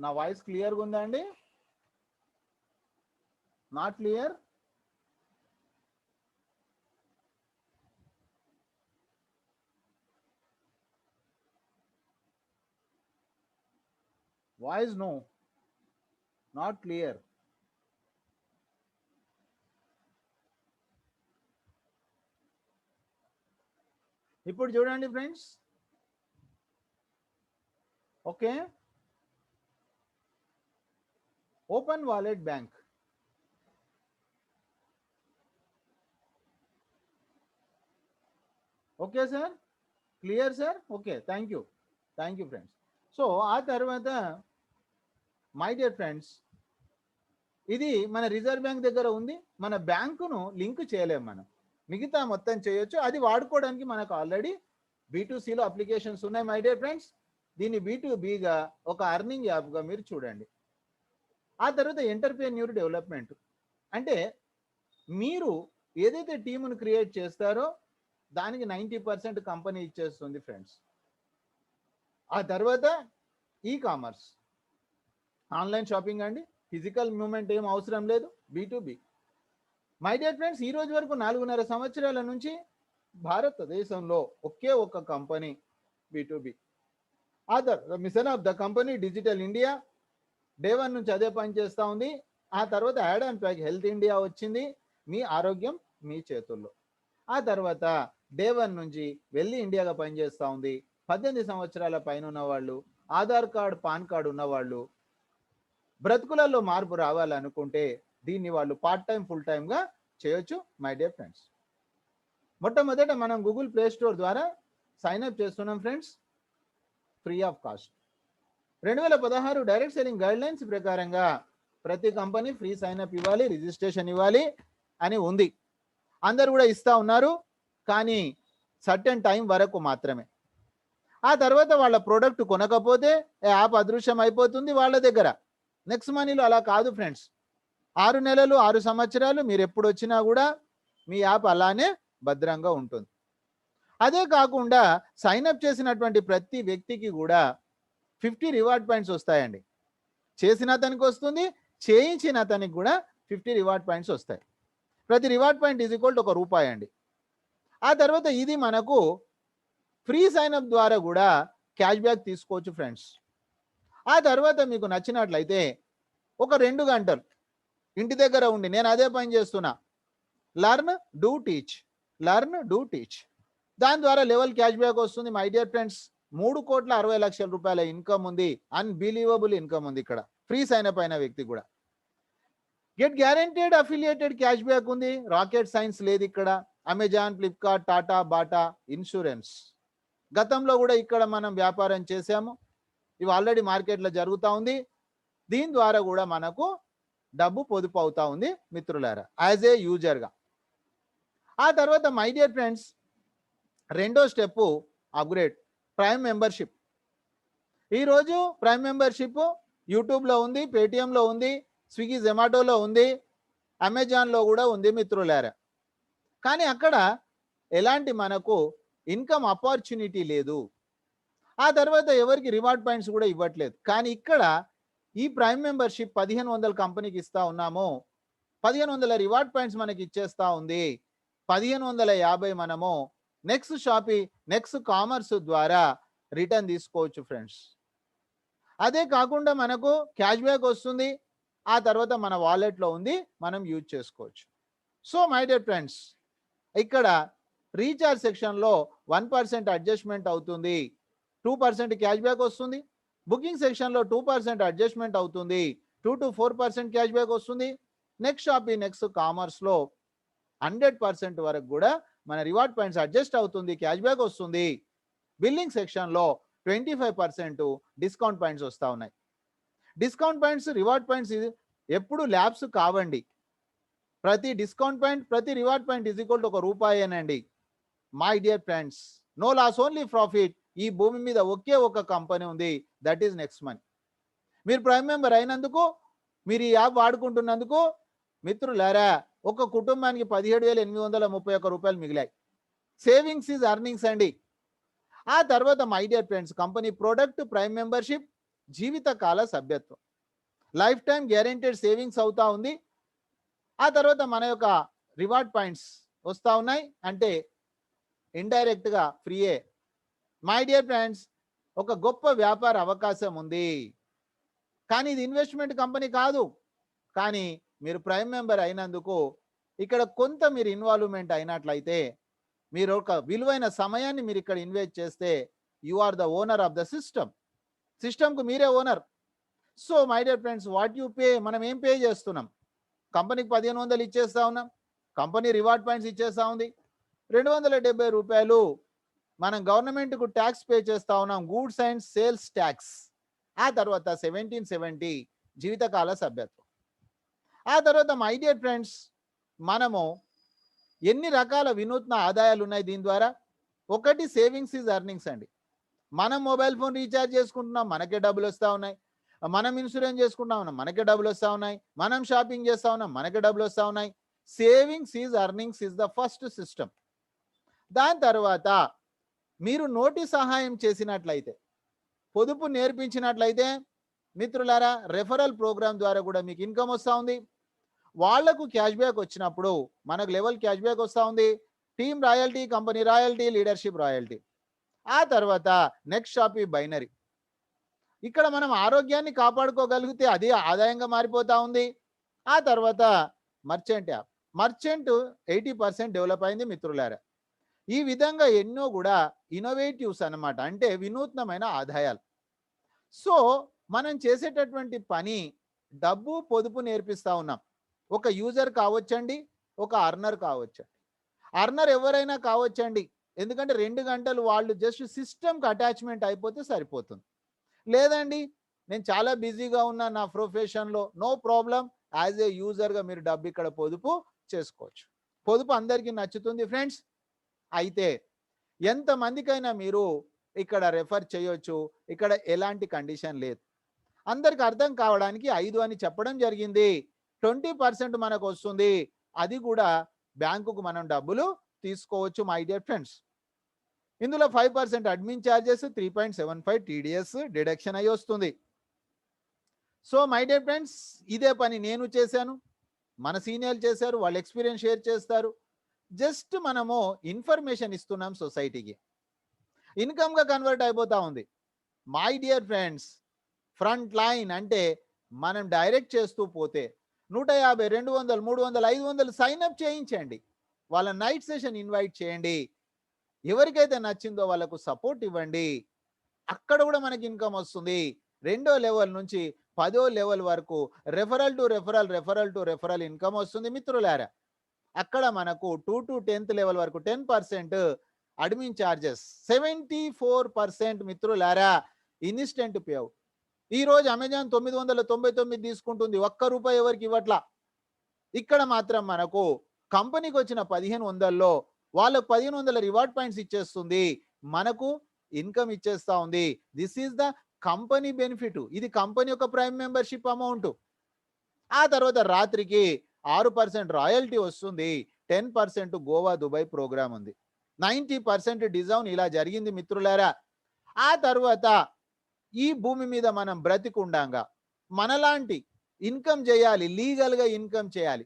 నా వాయిస్ క్లియర్గా ఉందా అండి? Not clear? Voice no, not clear. ఇప్పుడు చూడండి friends. Okay, open wallet bank. Okay sir, clear sir. Okay, thank you friends. So ఆ తర్వాత మై డియర్ ఫ్రెండ్స్, ఇది మన రిజర్వ్ బ్యాంక్ దగ్గర ఉంది, మన బ్యాంకును లింక్ చేయలేము మనం, మిగతా మొత్తం చేయొచ్చు. అది వాడుకోవడానికి మనకు ఆల్రెడీ B2Cలో అప్లికేషన్స్ ఉన్నాయి మై డియర్ ఫ్రెండ్స్. దీన్ని B2Bగా ఒక అర్నింగ్ యాప్గా మీరు చూడండి. ఆ తర్వాత ఎంటర్‌ప్రెన్యూర్ డెవలప్మెంట్ అంటే మీరు ఏదైతే టీమును క్రియేట్ చేస్తారో దానికి 90% కంపెనీ ఇచ్చేస్తుంది ఫ్రెండ్స్. ఆ తర్వాత కామర్స్, ఆన్లైన్ షాపింగ్ అండి, ఫిజికల్ మూవ్మెంట్ ఏం అవసరం లేదు, B2B. మై డియర్ ఫ్రెండ్స్, ఈ రోజు వరకు 4.5 సంవత్సరాల నుంచి భారతదేశంలో ఒకే ఒక company B2B. Machine of the company digital India day 1 నుంచి అదే పని చేస్తూ ఉంది. ఆ తర్వాత add and pack health India వచ్చింది, మీ ఆరోగ్యం మీ చేతుల్లో. ఆ తర్వాత డే 1 నుంచి వెళ్ళి ఇండియాగా పనిచేస్తూ ఉంది. 18 సంవత్సరాల పైన ఉన్న వాళ్ళు, ఆధార్ కార్డ్ పాన్ కార్డు ఉన్నవాళ్ళు, బ్రతుకులలో మార్పు రావాలనుకుంటే దీన్ని వాళ్ళు పార్ట్ టైం ఫుల్ టైమ్గా చేయొచ్చు మై డియర్ ఫ్రెండ్స్. మొట్టమొదట మనం గూగుల్ ప్లే స్టోర్ ద్వారా సైన్అప్ చేస్తున్నాం friends, free of cost. 2016 direct selling guidelines ప్రకారంగా ప్రతి కంపెనీ ఫ్రీ సైన్అప్ ఇవ్వాలి, రిజిస్ట్రేషన్ ఇవ్వాలి అని ఉంది. అందరు కూడా ఇస్తూ ఉన్నారు, కానీ సర్టెన్ టైం వరకు మాత్రమే. ఆ తర్వాత వాళ్ళ ప్రోడక్ట్ కొనకపోతే యాప్ అదృశ్యం అయిపోతుంది వాళ్ళ దగ్గర. నెక్స్ట్ మనీలో అలా కాదు ఫ్రెండ్స్, 6 నెలలు 6 సంవత్సరాలు మీరు ఎప్పుడు వచ్చినా కూడా మీ యాప్ అలానే భద్రంగా ఉంటుంది. అదే కాకుండా సైన్అప్ చేసినటువంటి ప్రతి వ్యక్తికి కూడా 50 రివార్డ్ పాయింట్స్ వస్తాయండి. చేసిన అతనికి వస్తుంది, చేయించిన అతనికి కూడా 50 రివార్డ్ పాయింట్స్ వస్తాయి. ప్రతి reward point is equal to ₹1 అండి. ఆ తర్వాత ఇది మనకు ఫ్రీ సైన్అప్ ద్వారా కూడా క్యాష్ బ్యాక్ తీసుకోవచ్చు ఫ్రెండ్స్. ఆ తర్వాత మీకు నచ్చినట్లయితే ఒక 2 గంటలు ఇంటి దగ్గర ఉండి నేను అదే పని చేస్తున్నా, లర్న్ డూ టీచ్, దాని ద్వారా లెవెల్ క్యాష్ బ్యాక్ వస్తుంది మై డియర్ ఫ్రెండ్స్. 3,60,00,000 రూపాయల ఇన్కమ్ ఉంది, అన్బిలీవబుల్ ఇన్కమ్ ఉంది ఇక్కడ ఫ్రీ సైన్అప్ అయిన వ్యక్తి కూడా. Get guaranteed affiliated cash back ఉంది, రాకెట్ సైన్స్ లేదు ఇక్కడ. Amazon, Flipkart, Tata, Bata, insurance, గతంలో కూడా ఇక్కడ మనం వ్యాపారం చేశాము, ఇవి ఆల్రెడీ మార్కెట్లో జరుగుతూ ఉంది. దీని ద్వారా కూడా మనకు డబ్బు పొదుపు అవుతా ఉంది మిత్రులారా, యాజ్ ఏ యూజర్గా. ఆ తర్వాత మై డియర్ ఫ్రెండ్స్, రెండో స్టెప్ అప్గ్రేడ్, ప్రైమ్ మెంబర్షిప్. ఈరోజు ప్రైమ్ మెంబర్షిప్ యూట్యూబ్లో ఉంది, పేటిఎంలో ఉంది, స్విగ్గీ జొమాటోలో ఉంది, అమెజాన్లో కూడా ఉంది మిత్రులారా. కానీ అక్కడ ఎలాంటి మనకు ఇన్కమ్ ఆపర్చునిటీ లేదు. ఆ తర్వాత ఎవరికి రివార్డ్ పాయింట్స్ కూడా ఇవ్వట్లేదు. కానీ ఇక్కడ ఈ ప్రైమ్ మెంబర్షిప్ 1500 కంపెనీకి ఇస్తా ఉన్నాము, 1500 రివార్డ్ పాయింట్స్ మనకి ఇచ్చేస్తా ఉంది. 1550 మనము నెక్స్ట్ షాపింగ్, నెక్స్ట్ కామర్స్ ద్వారా రిటర్న్ తీసుకోవచ్చు ఫ్రెండ్స్. అదే కాకుండా మనకు క్యాష్ బ్యాక్ వస్తుంది, ఆ తర్వాత మన వాలెట్లో ఉంది, మనం యూజ్ చేసుకోవచ్చు. సో మై డియర్ ఫ్రెండ్స్, ఇక్కడ రీఛార్జ్ సెక్షన్లో 1% అడ్జస్ట్మెంట్ అవుతుంది, 2% క్యాష్ బ్యాక్ వస్తుంది. బుకింగ్ సెక్షన్లో 2% అడ్జస్ట్మెంట్ అవుతుంది, 2 to 4% క్యాష్ బ్యాక్ వస్తుంది. నెక్స్ట్ షాపింగ్, నెక్స్ట్ కామర్స్లో 100% వరకు కూడా మన రివార్డ్ పాయింట్స్ అడ్జస్ట్ అవుతుంది, క్యాష్ బ్యాక్ వస్తుంది. బిల్లింగ్ సెక్షన్లో 25% డిస్కౌంట్ పాయింట్స్ వస్తూ ఉన్నాయి. డిస్కౌంట్ పాయింట్స్, రివార్డ్ పాయింట్స్ ఎప్పుడు ల్యాబ్స్ కావండి. ప్రతి డిస్కౌంట్ పాయింట్, ప్రతి reward point is equal to ₹1 my dear friends. No loss, only profit. ఈ భూమి మీద ఒకే ఒక కంపెనీ ఉంది, దట్ ఈజ్ నెక్స్ట్ మనీ. మీరు ప్రైమ్ మెంబర్ అయినందుకు, మీరు ఈ యాప్ వాడుకుంటున్నందుకు మిత్రులారా, ఒక కుటుంబానికి ₹17,831 మిగిలాయి. సేవింగ్స్ ఈజ్ అర్నింగ్స్ అండి. ఆ తర్వాత my dear friends, company product, prime membership, జీవితకాల సభ్యత్వం, లైఫ్ టైం గ్యారెంటెడ్ సేవింగ్స్ అవుతా ఉంది. ఆ తర్వాత మన యొక్క రివార్డ్ పాయింట్స్ వస్తూ ఉన్నాయి, అంటే ఇండైరెక్ట్గా ఫ్రీయే. మై డియర్ ఫ్రెండ్స్, ఒక గొప్ప వ్యాపార అవకాశం ఉంది. కానీ ఇది ఇన్వెస్ట్మెంట్ కంపెనీ కాదు. కానీ మీరు ప్రైమ్ మెంబర్ అయినందుకు ఇక్కడ కొంత మీరు ఇన్వాల్వ్మెంట్ అయినట్లయితే, మీరు ఒక విలువైన సమయాన్ని మీరు ఇక్కడ ఇన్వెస్ట్ చేస్తే, you are the owner of the system. సిస్టమ్కు మీరే owner. So my dear friends, what you pay, మనం ఏం పే చేస్తున్నాం? కంపెనీకి 1500 ఇచ్చేస్తా ఉన్నాం, కంపెనీ రివార్డ్ పాయింట్స్ ఇచ్చేస్తా ఉంది. ₹270 మనం గవర్నమెంట్కు ట్యాక్స్ పే చేస్తా ఉన్నాం, గూడ్స్ అండ్ సేల్స్ ట్యాక్స్. ఆ తర్వాత 1770 జీవితకాల సభ్యత్వం. ఆ తర్వాత మై డియర్ ఫ్రెండ్స్, మనము ఎన్ని రకాల వినూత్న ఆదాయాలు ఉన్నాయి దీని ద్వారా. ఒకటి సేవింగ్స్ ఈజ్ ఎర్నింగ్స్ అండి. మనం మొబైల్ ఫోన్ రీఛార్జ్ చేసుకుంటున్నాం, మనకే డబ్బులు వస్తూ ఉన్నాయి. మనం ఇన్సూరెన్స్ చేసుకుంటా ఉన్నాం, మనకే డబ్బులు వస్తూ ఉన్నాయి. మనం షాపింగ్ చేస్తూ ఉన్నాం, మనకే డబ్బులు వస్తూ ఉన్నాయి. Savings is earnings is the first system. దాని తర్వాత మీరు నోటి సహాయం చేసినట్లయితే, పొదుపు నేర్పించినట్లయితే మిత్రులారా, రెఫరల్ ప్రోగ్రామ్ ద్వారా కూడా మీకు ఇన్కమ్ వస్తూ ఉంది. వాళ్లకు క్యాష్ బ్యాక్ వచ్చినప్పుడు మనకు లెవెల్ క్యాష్ బ్యాక్ వస్తూ ఉంది. Team royalty, company royalty, leadership royalty. ఆ తర్వాత నెక్స్ట్ షాప్ ఈ బైనరీ. ఇక్కడ మనం ఆరోగ్యాన్ని కాపాడుకోగలిగితే అది ఆదాయంగా మారిపోతూ ఉంది. ఆ తర్వాత మర్చెంట్ యాప్. మర్చెంట్ 80% డెవలప్ అయింది మిత్రులారా. ఈ విధంగా ఎన్నో కూడా ఇన్నోవేటివ్స్ అన్నమాట, అంటే వినూత్నమైన ఆదాయాలు. సో మనం చేసేటటువంటి పని డబ్బు పొదుపు నేర్పిస్తూ ఉన్నాం. ఒక యూజర్ కావచ్చండి, ఒక అర్నర్ కావచ్చండి. అర్నర్ ఎవరైనా కావచ్చండి, ఎందుకంటే 2 గంటలు వాళ్ళు జస్ట్ సిస్టమ్కి అటాచ్మెంట్ అయిపోతే సరిపోతుంది. లేదండి, నేను చాలా బిజీగా ఉన్నా నా ప్రొఫెషన్లో, నో ప్రాబ్లం, యాజ్ ఏ యూజర్గా మీరు డబ్బు ఇక్కడ పొదుపు చేసుకోవచ్చు. పొదుపు అందరికీ నచ్చుతుంది ఫ్రెండ్స్. అయితే ఎంతమందికైనా మీరు ఇక్కడ రెఫర్ చేయొచ్చు, ఇక్కడ ఎలాంటి కండిషన్ లేదు. అందరికి అర్థం కావడానికి 5 అని చెప్పడం జరిగింది. 20% మనకు వస్తుంది, అది కూడా బ్యాంకుకు మనం డబ్బులు తీసుకోవచ్చు మై డియర్ ఫ్రెండ్స్. ఇందులో 5% అడ్మిన్ ఛార్జెస్, 3.75 టీడీఎస్ డిడక్షన్ అయ్యి వస్తుంది. సో మై డియర్ ఫ్రెండ్స్, ఇదే పని నేను చేశాను, మన సీనియర్లు చేశారు, వాళ్ళ ఎక్స్పీరియన్స్ షేర్ చేస్తారు. జస్ట్ మనము ఇన్ఫర్మేషన్ ఇస్తున్నాం సొసైటీకి, ఇన్కమ్గా కన్వర్ట్ అయిపోతూ ఉంది. My dear friends, front line అంటే మనం డైరెక్ట్ చేస్తూ పోతే 150, 200, 300, 500 సైన్అప్ చేయించండి. వాళ్ళ నైట్ సెషన్ ఇన్వైట్ చేయండి. ఎవరికైతే నచ్చిందో వాళ్ళకు సపోర్ట్ ఇవ్వండి. అక్కడ కూడా మనకి ఇన్కమ్ వస్తుంది. 2వ లెవెల్ నుంచి 10వ లెవెల్ వరకు referral to referral, referral to referral income వస్తుంది మిత్రులారా. అక్కడ మనకు 2 to 10th లెవెల్ వరకు 10% అడ్మిన్ ఛార్జెస్, 74% మిత్రులారా ఇన్స్టెంట్ పే అవుట్. ఈ రోజు అమెజాన్ 999 తీసుకుంటుంది, ₹1 ఎవరికి ఇవ్వట్లా. ఇక్కడ మాత్రం మనకు కంపెనీకి వచ్చిన 1500లో వాళ్ళకు 1500 రివార్డ్ పాయింట్స్ ఇచ్చేస్తుంది, మనకు ఇన్కమ్ ఇచ్చేస్తా ఉంది. This is the company benefit. ఇది కంపెనీ యొక్క ప్రైమ్ మెంబర్షిప్ అమౌంట్. ఆ తర్వాత రాత్రికి 6% రాయల్టీ వస్తుంది, 10% గోవా దుబాయ్ ప్రోగ్రామ్ ఉంది, 90% డిజౌన్. ఇలా జరిగింది మిత్రులారా. ఆ తర్వాత ఈ భూమి మీద మనం బ్రతికుండంగా మనలాంటి ఇన్కమ్ చేయాలి, లీగల్గా ఇన్కమ్ చేయాలి,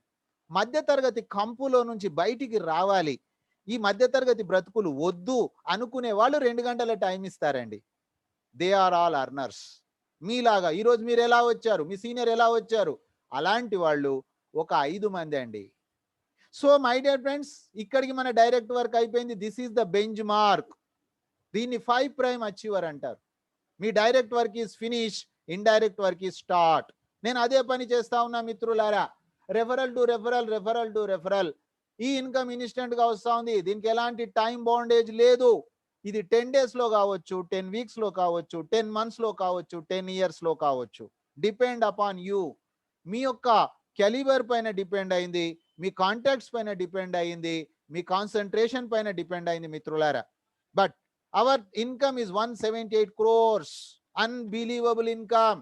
మధ్యతరగతి కంపులో నుంచి బయటికి రావాలి. ఈ మధ్యతరగతి బ్రతుకులు వద్దు అనుకునే వాళ్ళు 2 గంటల టైం ఇస్తారండి. They are all earners. మీలాగా ఈరోజు మీరు ఎలా వచ్చారు, మీ సీనియర్ ఎలా వచ్చారు, అలాంటి వాళ్ళు ఒక 5 మంది అండి. సో మై డియర్ ఫ్రెండ్స్, ఇక్కడికి మన డైరెక్ట్ వర్క్ అయిపోయింది. This is the bench mark. దీన్ని 5 ప్రైమ్ అచీవర్ అంటారు. మీ direct work is finish, indirect work is start. నేను అదే పని చేస్తా ఉన్నా మిత్రులారా. Referral to referral, referral to referral. ఈ ఇన్కమ్ ఇన్స్టెంట్ గా వస్తూ ఉంది. దీనికి ఎలాంటి టైం బాండేజ్ లేదు. ఇది 10 days లో కావచ్చు, 10 weeks లో కావచ్చు, 10 months లో కావచ్చు, 10 years లో కావచ్చు. Depend upon you. మీ యొక్క క్యాలిబర్ పైన డిపెండ్ అయింది, మీ కాంటాక్ట్స్ పైన డిపెండ్ అయింది, మీ కాన్సన్ట్రేషన్ పైన డిపెండ్ అయింది మిత్రులారా. But our income is 178 crores. Unbelievable income.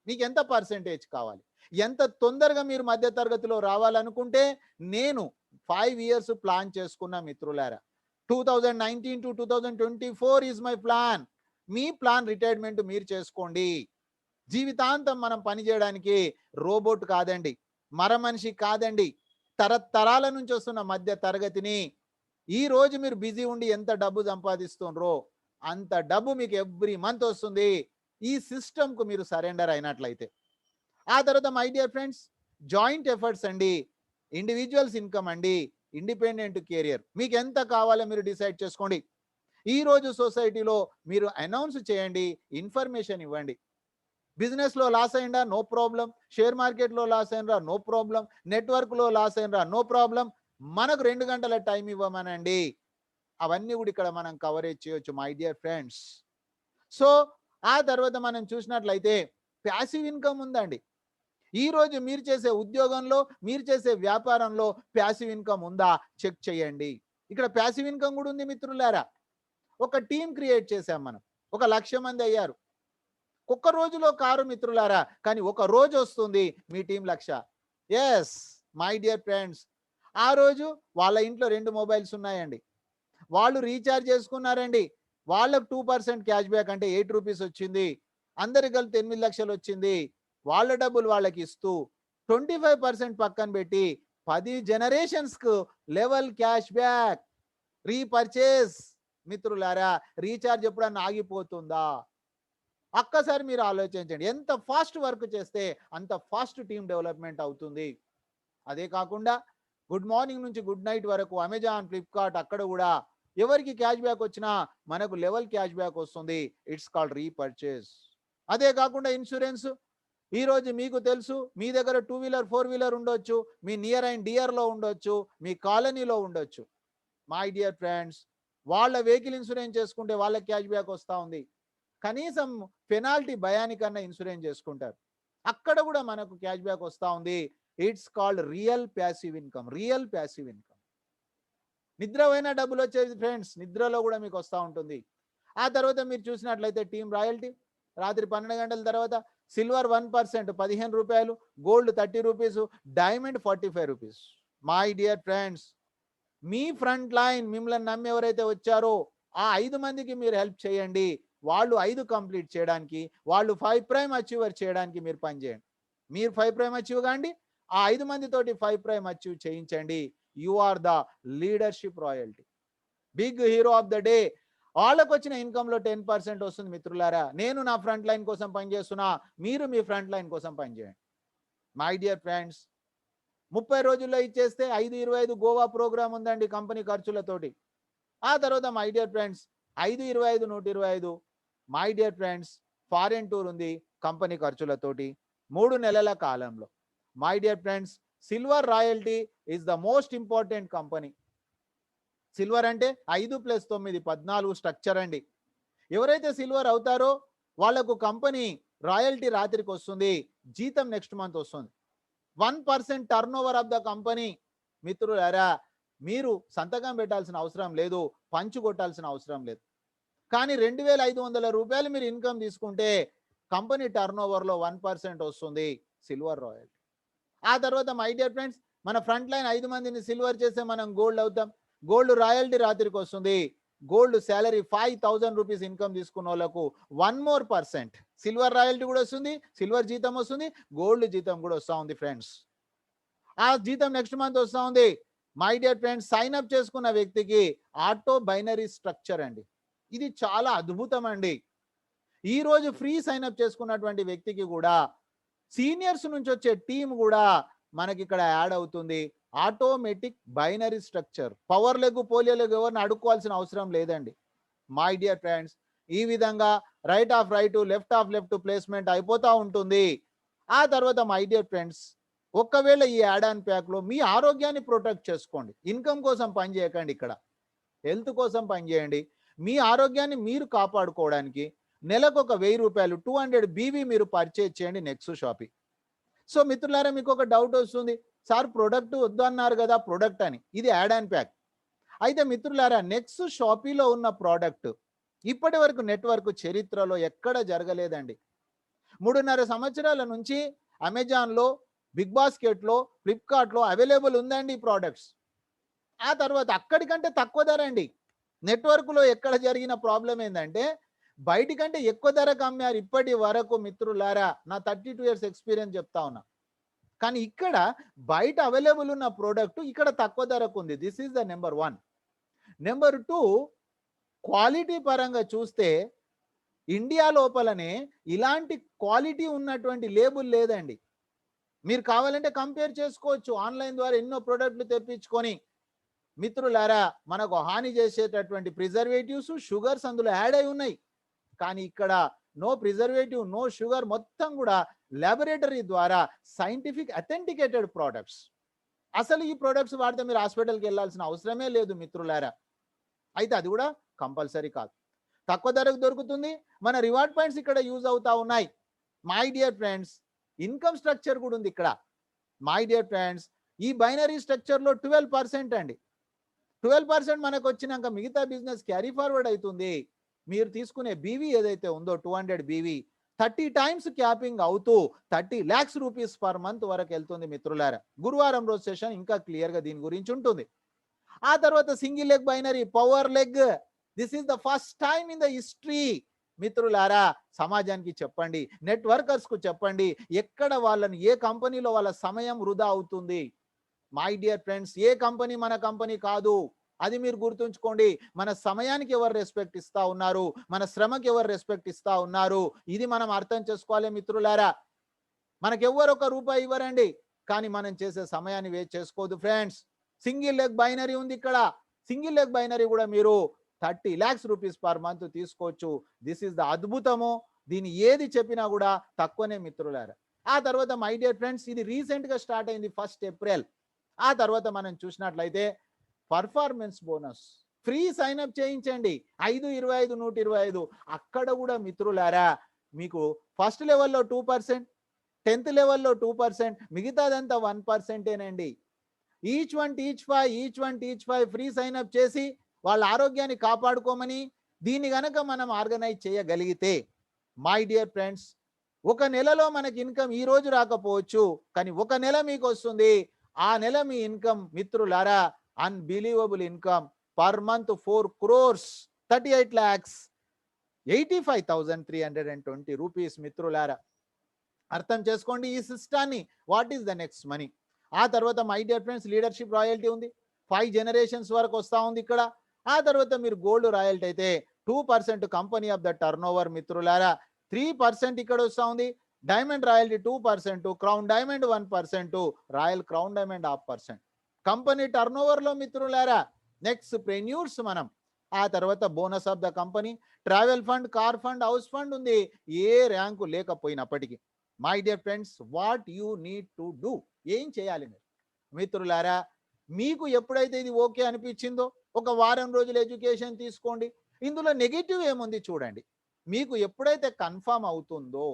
మీకు ఎంత పర్సెంటేజ్ కావాలి, ఎంత తొందరగా మీరు మధ్య తరగతిలో రావాలనుకుంటే నేను 5 years ప్లాన్ చేసుకున్నా మిత్రులారా. 2019 to 2024 is my plan. Me plan retirement మీరు చేసుకోండి. జీవితాంతం మనం పని చేయడానికి రోబోట్ కాదండి, మరమనిషి కాదండి, తరతరాల నుంచి వస్తున్న మధ్య తరగతిని. ఈ రోజు మీరు బిజీ ఉండి ఎంత డబ్బు సంపాదిస్తుండ్రో అంత డబ్బు మీకు ఎవ్రీ మంత్ వస్తుంది, ఈ సిస్టమ్కు మీరు సరెండర్ అయినట్లయితే. ఆ తర్వాత my dear friends, joint efforts అండి, ఇండివిజువల్స్ ఇన్కమ్ అండి, ఇండిపెండెంట్ కెరియర్. మీకు ఎంత కావాలో మీరు డిసైడ్ చేసుకోండి. ఈ రోజు సొసైటీలో మీరు అనౌన్స్ చేయండి, ఇన్ఫర్మేషన్ ఇవ్వండి. బిజినెస్లో లాస్ అయిందా, నో ప్రాబ్లం. షేర్ మార్కెట్లో లాస్ అయినరా, నో ప్రాబ్లం. నెట్వర్క్లో లాస్ అయినరా, నో ప్రాబ్లం. మనకు 2 గంటల టైం ఇవ్వమనండి. అవన్నీ కూడా ఇక్కడ మనం కవరేజ్ చేయొచ్చు మై డియర్ ఫ్రెండ్స్. సో ఆ తర్వాత మనం చూసినట్లయితే ప్యాసివ్ ఇన్కమ్ ఉందండి. ఈరోజు మీరు చేసే ఉద్యోగంలో, మీరు చేసే వ్యాపారంలో ప్యాసివ్ ఇన్కమ్ ఉందా చెక్ చేయండి. ఇక్కడ ప్యాసివ్ ఇన్కమ్ కూడా ఉంది మిత్రులారా. ఒక టీం క్రియేట్ చేశాం మనం. 1,00,000 మంది అయ్యారు. ఒక్క రోజులో కారు మిత్రులారా, కానీ ఒక రోజు వస్తుంది మీ team 1,00,000. Yes my dear friends, ఆ రోజు వాళ్ళ ఇంట్లో 2 మొబైల్స్ ఉన్నాయండి. వాళ్ళు రీఛార్జ్ చేసుకున్నారండి. వాళ్ళకు 2% క్యాష్ బ్యాక్ అంటే 8 రూపీస్ వచ్చింది. అందరికి కలిపి 8 లక్షలు వచ్చింది. వాళ్ళ డబ్బులు వాళ్ళకి ఇస్తూ 25% పక్కన పెట్టి 10 జనరేషన్స్‌కు లెవెల్ క్యాష్ బ్యాక్ రీపర్చేస్. మిత్రులారా, రీఛార్జ్ ఎప్పుడన్నా ఆగిపోతుందా? ఒక్కసారి మీరు ఆలోచించండి. ఎంత ఫాస్ట్ వర్క్ చేస్తే అంత ఫాస్ట్ టీమ్ డెవలప్మెంట్ అవుతుంది. అదే కాకుండా గుడ్ మార్నింగ్ నుంచి గుడ్ నైట్ వరకు అమెజాన్, ఫ్లిప్కార్ట్ అక్కడ కూడా ఎవరికి క్యాష్ బ్యాక్ వచ్చినా మనకు లెవెల్ క్యాష్ బ్యాక్ వస్తుంది. It's called repurchase. అదే కాకుండా ఇన్సూరెన్స్. ఈరోజు మీకు తెలుసు, మీ దగ్గర 2 వీలర్ 4 వీలర్ ఉండొచ్చు, మీ నియర్ అండ్ డియర్లో ఉండొచ్చు, మీ కాలనీలో ఉండొచ్చు. మై డియర్ ఫ్రెండ్స్, వాళ్ళ వెహికల్ ఇన్సూరెన్స్ చేసుకుంటే వాళ్ళకి క్యాష్ బ్యాక్ వస్తూ ఉంది. కనీసం పెనాల్టీ భయానికన్నా ఇన్సూరెన్స్ చేసుకుంటారు. అక్కడ కూడా మనకు క్యాష్ బ్యాక్ వస్తూ ఉంది. It's called real passive income. Real passive income. నిద్ర పోయిన డబ్బులు వచ్చేది ఫ్రెండ్స్, నిద్రలో కూడా మీకు వస్తూ ఉంటుంది. ఆ తర్వాత మీరు చూసినట్లయితే టీమ్ రాయల్టీ రాత్రి 12 గంటల తర్వాత సిల్వర్ 1% 15 రూపాయలు, gold 30 rupees, diamond 45 rupees. My dear friends, me front line మిమ్మల్ని నమ్మి ఎవరైతే వచ్చారో ఆ 5 మందికి మీరు హెల్ప్ చేయండి. వాళ్ళు 5 కంప్లీట్ చేయడానికి, వాళ్ళు 5 ప్రైమ్ అచీవర్ చేయడానికి మీరు పనిచేయండి. మీరు 5 ప్రైమ్ అచీవ్ కాండి, ఆ 5 మందితోటి 5 ప్రైమ్ అచీవ్ చేయించండి. You are the leadership royalty, big hero of the day. వాళ్ళకు వచ్చిన ఇన్కంలో 10% వస్తుంది మిత్రులారా. నేను నా ఫ్రంట్ లైన్ కోసం పనిచేస్తున్నా, మీరు మీ ఫ్రంట్ లైన్ కోసం పనిచేయండి. మై డియర్ ఫ్రెండ్స్, 30 రోజుల్లో ఇచ్చేస్తే 5-25 గోవా ప్రోగ్రామ్ ఉందండి కంపెనీ ఖర్చులతోటి. ఆ తర్వాత my dear friends 5-25-125 my dear friends foreign tour ఉంది కంపెనీ ఖర్చులతోటి 3 నెలల కాలంలో. My dear friends, silver royalty is the most important company. Silver అంటే 5+9 14 స్ట్రక్చర్ అండి. ఎవరైతే సిల్వర్ అవుతారో వాళ్లకు కంపెనీ రాయల్టీ రాత్రికి వస్తుంది, జీతం నెక్స్ట్ మంత్ వస్తుంది. 1% turn over of the company. మిత్రులారా, మీరు సంతకం పెట్టాల్సిన అవసరం లేదు, పంచు కొట్టాల్సిన అవసరం లేదు. కానీ 2,500 రూపాయలు మీరు ఇన్కమ్ తీసుకుంటే కంపెనీ టర్న్ ఓవర్లో 1% వస్తుంది సిల్వర్ రాయల్టీ. ఆ తర్వాత మై డియర్ ఫ్రెండ్స్, మన ఫ్రంట్ లైన్ 5 మందిని సిల్వర్ చేస్తే మనం గోల్డ్ అవుతాం. గోల్డ్ రాయల్టీ రాత్రికి వస్తుంది. గోల్డ్ శాలరీ 5,000 రూపీస్ ఇన్కమ్ తీసుకున్న వాళ్ళకు 1% సిల్వర్ రాయల్టీ కూడా వస్తుంది, సిల్వర్ జీతం వస్తుంది, గోల్డ్ జీతం కూడా వస్తూ ఉంది ఫ్రెండ్స్. ఆ జీతం నెక్స్ట్ మంత్ వస్తూ ఉంది. My dear friends, sign up చేసుకున్న వ్యక్తికి ఆటో బైనరీ స్ట్రక్చర్ అండి. ఇది చాలా అద్భుతం అండి. ఈ రోజు ఫ్రీ సైన్ అప్ చేసుకున్నటువంటి వ్యక్తికి కూడా సీనియర్స్ నుంచి వచ్చే టీం కూడా మనకి ఇక్కడ యాడ్ అవుతుంది. Automatic binary structure. Power leg polio leg ఎవరిని అడుక్కోవాల్సిన అవసరం లేదండి. మై డియర్ ఫ్రెండ్స్, ఈ విధంగా right of right, left of left placement అయిపోతూ ఉంటుంది. ఆ తర్వాత మై డియర్ ఫ్రెండ్స్, ఒకవేళ ఈ యాడ్ ఆన్ ప్యాక్లో మీ ఆరోగ్యాన్ని ప్రొటెక్ట్ చేసుకోండి. ఇన్కమ్ కోసం పని చేయకండి, ఇక్కడ హెల్త్ కోసం పనిచేయండి. మీ ఆరోగ్యాన్ని మీరు కాపాడుకోవడానికి నెలకు ఒక 1,000 రూపాయలు 200 బీవీ మీరు పర్చేజ్ చేయండి నెక్స్ట్ షాపింగ్. సో మిత్రులారా, మీకు ఒక డౌట్ వస్తుంది, సార్ ప్రొడక్ట్ వద్దు అన్నారు కదా ప్రొడక్ట్ అని. ఇది యాడ్ అండ్ ప్యాక్. అయితే మిత్రులారా, నెక్స్ట్ షాపీలో ఉన్న ప్రోడక్ట్ ఇప్పటి వరకు నెట్వర్క్ చరిత్రలో ఎక్కడ జరగలేదండి. 3.5 సంవత్సరాల నుంచి అమెజాన్లో, బిగ్ బాస్కెట్లో, ఫ్లిప్కార్ట్లో అవైలబుల్ ఉందండి ఈ ప్రోడక్ట్స్. ఆ తర్వాత అక్కడికంటే తక్కువ ధర అండి. నెట్వర్క్లో ఎక్కడ జరిగిన ప్రాబ్లం ఏంటంటే బయటికంటే ఎక్కువ ధరకు అమ్మారు ఇప్పటి వరకు. మిత్రులారా, నా 32 ఇయర్స్ ఎక్స్పీరియన్స్ చెప్తా ఉన్నా. కానీ ఇక్కడ బయట అవైలబుల్ ఉన్న ప్రోడక్ట్ ఇక్కడ తక్కువ ధరకు ఉంది. This is the number 1. Number 2, quality పరంగా చూస్తే ఇండియా లోపలనే ఇలాంటి క్వాలిటీ ఉన్నటువంటి లేబుల్ లేదండి. మీరు కావాలంటే కంపేర్ చేసుకోవచ్చు ఆన్లైన్ ద్వారా ఎన్నో ప్రోడక్ట్లు తెప్పించుకొని. మిత్రులారా, మనకు హాని చేసేటటువంటి ప్రిజర్వేటివ్స్, షుగర్స్ అందులో యాడ్ అయి ఉన్నాయి. కానీ ఇక్కడ నో ప్రిజర్వేటివ్, నో షుగర్, మొత్తం కూడా ల్యాబొరేటరీ ద్వారా సైంటిఫిక్ అథెంటికేటెడ్ ప్రోడక్ట్స్. అసలు ఈ ప్రోడక్ట్స్ వాడితే మీరు హాస్పిటల్కి వెళ్ళాల్సిన అవసరమే లేదు మిత్రులారా. అయితే అది కూడా కంపల్సరీ కాదు, తక్కువ ధరకు దొరుకుతుంది. మన రివార్డ్ పాయింట్స్ ఇక్కడ యూజ్ అవుతా ఉన్నాయి. My dear friends, income structure కూడా ఉంది ఇక్కడ. మై డియర్ ఫ్రెండ్స్, ఈ బైనరీ స్ట్రక్చర్లో 12% అండి. 12% మనకు వచ్చినాక మిగతా బిజినెస్ క్యారీ ఫార్వర్డ్ అవుతుంది. మీరు తీసుకునే బీవీ ఏదైతే ఉందో 200 బీవీ 30 టైమ్స్ క్యాపింగ్ అవుతూ 30 lakhs రూపీస్ పర్ మంత్ వరకు వెళ్తుంది మిత్రులారా. గురువారం రోజు సెషన్ ఇంకా క్లియర్గా దీని గురించి ఉంటుంది. ఆ తర్వాత single leg binary, power leg, this is the first time in the history. మిత్రులారా, సమాజానికి చెప్పండి, నెట్వర్కర్స్ కు చెప్పండి, ఎక్కడ వాళ్ళని ఏ కంపెనీలో వాళ్ళ సమయం వృధా అవుతుంది. My dear friends, A company మన కంపెనీ కాదు, అది మీరు గుర్తుంచుకోండి. మన సమయానికి ఎవరు రెస్పెక్ట్ ఇస్తా ఉన్నారు, మన శ్రమకి ఎవరు రెస్పెక్ట్ ఇస్తా ఉన్నారు, ఇది మనం అర్థం చేసుకోవాలి మిత్రులారా. మనకెవ్వరు ఒక రూపాయి ఇవ్వరండి, కానీ మనం చేసే సమయాన్ని వేస్ట్ చేసుకోవద్దు ఫ్రెండ్స్. సింగిల్ లెగ్ బైనరీ ఉంది ఇక్కడ. సింగిల్ లెగ్ బైనరీ కూడా మీరు 30 lakhs రూపీస్ పర్ మంత్ తీసుకోవచ్చు. దిస్ ఈస్ ద అద్భుతము. దీని ఏది చెప్పినా కూడా తక్కువనే మిత్రులారా. ఆ తర్వాత మై డియర్ ఫ్రెండ్స్, ఇది రీసెంట్ గా స్టార్ట్ అయింది 1st April. ఆ తర్వాత మనం చూసినట్లయితే performance bonus free sign up చేయించండి. 525 125 అక్కడ కూడా మిత్రులారా మీకు ఫస్ట్ లెవెల్లో 2%, 10th లెవెల్లో 2%, మిగతాదంతా 1%ఏనండి. Each one teach five free sign up చేసి వాళ్ళ ఆరోగ్యాన్ని కాపాడుకోమని దీన్ని గనక మనం ఆర్గనైజ్ చేయగలిగితే మై డియర్ ఫ్రెండ్స్, ఒక నెలలో మనకి ఇన్కమ్ ఈ రోజు రాకపోవచ్చు, కానీ ఒక నెల మీకు వస్తుంది. ఆ నెల మీ ఇన్కమ్ మిత్రులారా unbelievable income. Per month 4 crores 38,85,320 rupees మిత్రులారా. అర్థం చేసుకోండి ఈ సిస్టాన్ని. What is the next money. ఆ తర్వాత my dear friends, leadership royalty ఉంది. 5 generations వరకు వస్తూ ఉంది ఇక్కడ. ఆ తర్వాత మీరు గోల్డ్ రాయల్టీ అయితే 2% company of the turn over మిత్రులారా. 3% ఇక్కడ వస్తూ ఉంది. Diamond royalty 2%, crown diamond 1%, royal crown diamond 0.5%. Company turn over లో మిత్రులారా నెక్స్ట్ ప్రెన్యూర్స్ మనం. ఆ తర్వాత bonus of the company, travel fund, car fund, house fund ఉంది, ఏ ర్యాంకు లేకపోయినప్పటికీ. My dear friends, what you need to do, ఏం చేయాలి మీరు మిత్రులారా? మీకు ఎప్పుడైతే ఇది ఓకే అనిపించిందో ఒక వారం రోజులు ఎడ్యుకేషన్ తీసుకోండి. ఇందులో నెగిటివ్ ఏముంది చూడండి. మీకు ఎప్పుడైతే కన్ఫర్మ్ అవుతుందో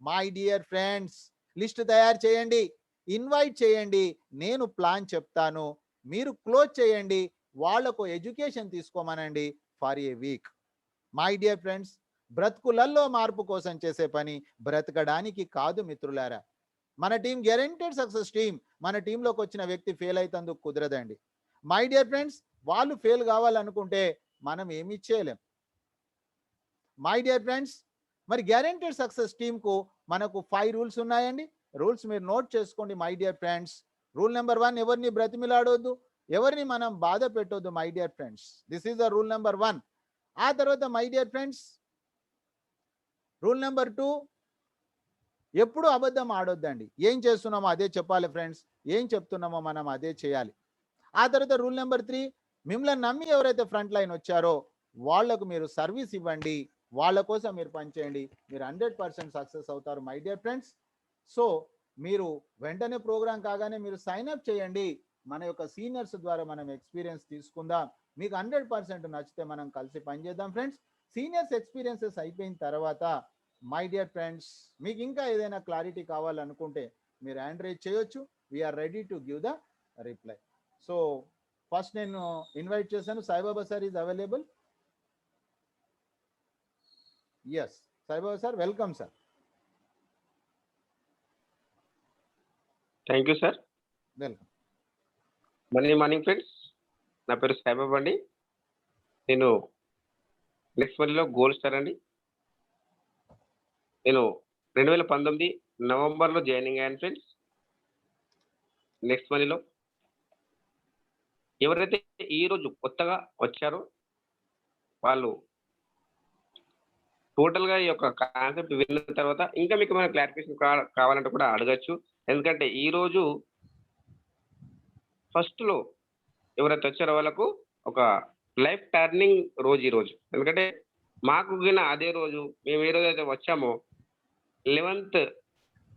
మై డియర్ ఫ్రెండ్స్, లిస్ట్ తయారు చేయండి, ఇన్వైట్ చేయండి, నేను ప్లాన్ చెప్తాను, మీరు క్లోజ్ చేయండి, వాళ్లకు ఎడ్యుకేషన్ తీసుకోమనండి for a week. My dear friends, బ్రతుకులల్లో మార్పు కోసం చేసే పని బ్రతకడానికి కాదు మిత్రులారా. మన టీం గ్యారెంటెడ్ సక్సెస్ టీం. మన టీంలోకి వచ్చిన వ్యక్తి ఫెయిల్ అయితందుకు కుదరదండి. మై డియర్ ఫ్రెండ్స్, వాళ్ళు ఫెయిల్ కావాలనుకుంటే మనం ఏమి చేయలేం. మై డియర్ ఫ్రెండ్స్, మరి గ్యారెంటెడ్ సక్సెస్ టీంకు మనకు 5 రూల్స్ ఉన్నాయండి. రూల్స్ మీరు నోట్ చేసుకోండి my dear friends. Rule number 1, ఎవరిని బ్రతిమిలాడొద్దు, ఎవరిని మనం బాధ పెట్టొద్దు my dear friends. This is the rule number 1. ఆ తర్వాత my dear friends, rule number 2, ఎప్పుడు అబద్ధం ఆడొద్దండి. ఏం చేస్తున్నామో అదే చెప్పాలి ఫ్రెండ్స్, ఏం చెప్తున్నామో మనం అదే చేయాలి. ఆ తర్వాత రూల్ నెంబర్ 3, మిమ్మల్ని నమ్మి ఎవరైతే ఫ్రంట్ లైన్ వచ్చారో వాళ్లకు మీరు సర్వీస్ ఇవ్వండి, వాళ్ళ కోసం మీరు పనిచేయండి, మీరు 100% సక్సెస్ అవుతారు మై డియర్ ఫ్రెండ్స్. సో మీరు వెంటనే ప్రోగ్రామ్ కాగానే మీరు సైన్ అప్ చేయండి. మన యొక్క సీనియర్స్ ద్వారా మనం ఎక్స్పీరియన్స్ తీసుకుందాం. మీకు 100% నచ్చితే మనం కలిసి పనిచేద్దాం ఫ్రెండ్స్. సీనియర్స్ ఎక్స్పీరియన్సెస్ అయిపోయిన తర్వాత మై డియర్ ఫ్రెండ్స్, మీకు ఇంకా ఏదైనా క్లారిటీ కావాలనుకుంటే మీరు హ్యాండ్ రైజ్ చేయొచ్చు. We are ready to give the reply. So first నేను ఇన్వైట్ చేశాను, Saibaba sir is available. Yes Saibaba sir, welcome sir. Thank you sir. Welcome. Morning friends, నా పేరు సాయిబాబా అండి. నేను నెక్స్ట్ మనీలో గోల్డ్ స్టార్ అండి. నేను 2019 నవంబర్లో జాయినింగ్ అయ్యాను ఫ్రెండ్స్. నెక్స్ట్ మనీలో ఎవరైతే ఈరోజు కొత్తగా వచ్చారో వాళ్ళు టోటల్గా ఈ యొక్క కాన్సెప్ట్ విన్న తర్వాత ఇంకా మీకు ఏమైనా క్లారిఫికేషన్ కావాలంటే కూడా అడగచ్చు. ఎందుకంటే ఈరోజు ఫస్ట్లో ఎవరైతే వచ్చారో వాళ్ళకు ఒక లైఫ్ టర్నింగ్ రోజు ఈరోజు. ఎందుకంటే మాకు గిన అదే రోజు మేము ఏ రోజు అయితే వచ్చామో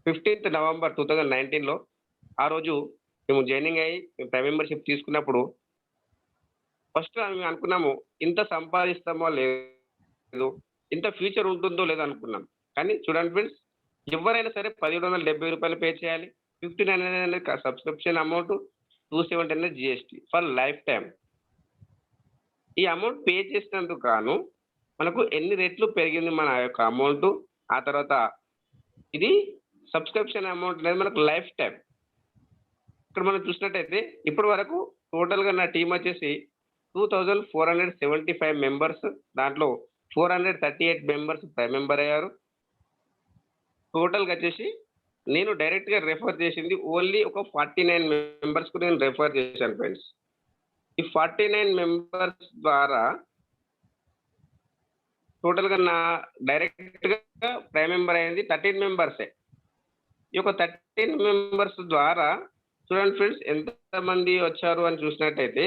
15th November 2019లో ఆ రోజు మేము జాయినింగ్ అయ్యి మేము ప్రైమ్ మెంబర్షిప్ తీసుకున్నప్పుడు ఫస్ట్ మేము అనుకున్నాము ఇంత సంపాదిస్తామో లేదు, ఇంత ఫ్యూచర్ ఉంటుందో లేదో అనుకున్నాం. కానీ చూడండి ఫ్రెండ్స్, ఎవరైనా సరే రూ. 1770 పే చేయాలి. 1500 అనేది సబ్స్క్రిప్షన్ అమౌంట్, 270 అనేది జీఎస్టీ ఫర్ లైఫ్ టైమ్. ఈ అమౌంట్ పే చేసినందుకు గాను మనకు ఎన్ని రెట్లు పెరిగింది మన యొక్క అమౌంట్. ఆ తర్వాత ఇది సబ్స్క్రిప్షన్ అమౌంట్ అనేది మనకు లైఫ్ టైమ్. ఇక్కడ మనం చూసినట్టయితే ఇప్పటి వరకు టోటల్‌గా నా టీమ్ వచ్చేసి 2475 మెంబర్స్. దాంట్లో 438 మెంబర్స్ ప్రైమ్ మెంబర్ అయ్యారు. టోటల్‌గా వచ్చేసి నేను డైరెక్ట్‌గా రెఫర్ చేసింది ఓన్లీ ఒక 49 మెంబర్స్‌కు నేను రెఫర్ చేశాను ఫ్రెండ్స్. ఈ 49 మెంబర్స్ ద్వారా టోటల్‌గా నా డైరెక్ట్‌గా ప్రైమ్ మెంబర్ అయింది 13 మెంబర్సే. ఈ యొక్క 13 మెంబర్స్ ద్వారా చూడండి ఫ్రెండ్స్ ఎంతమంది వచ్చారు అని చూసినట్టయితే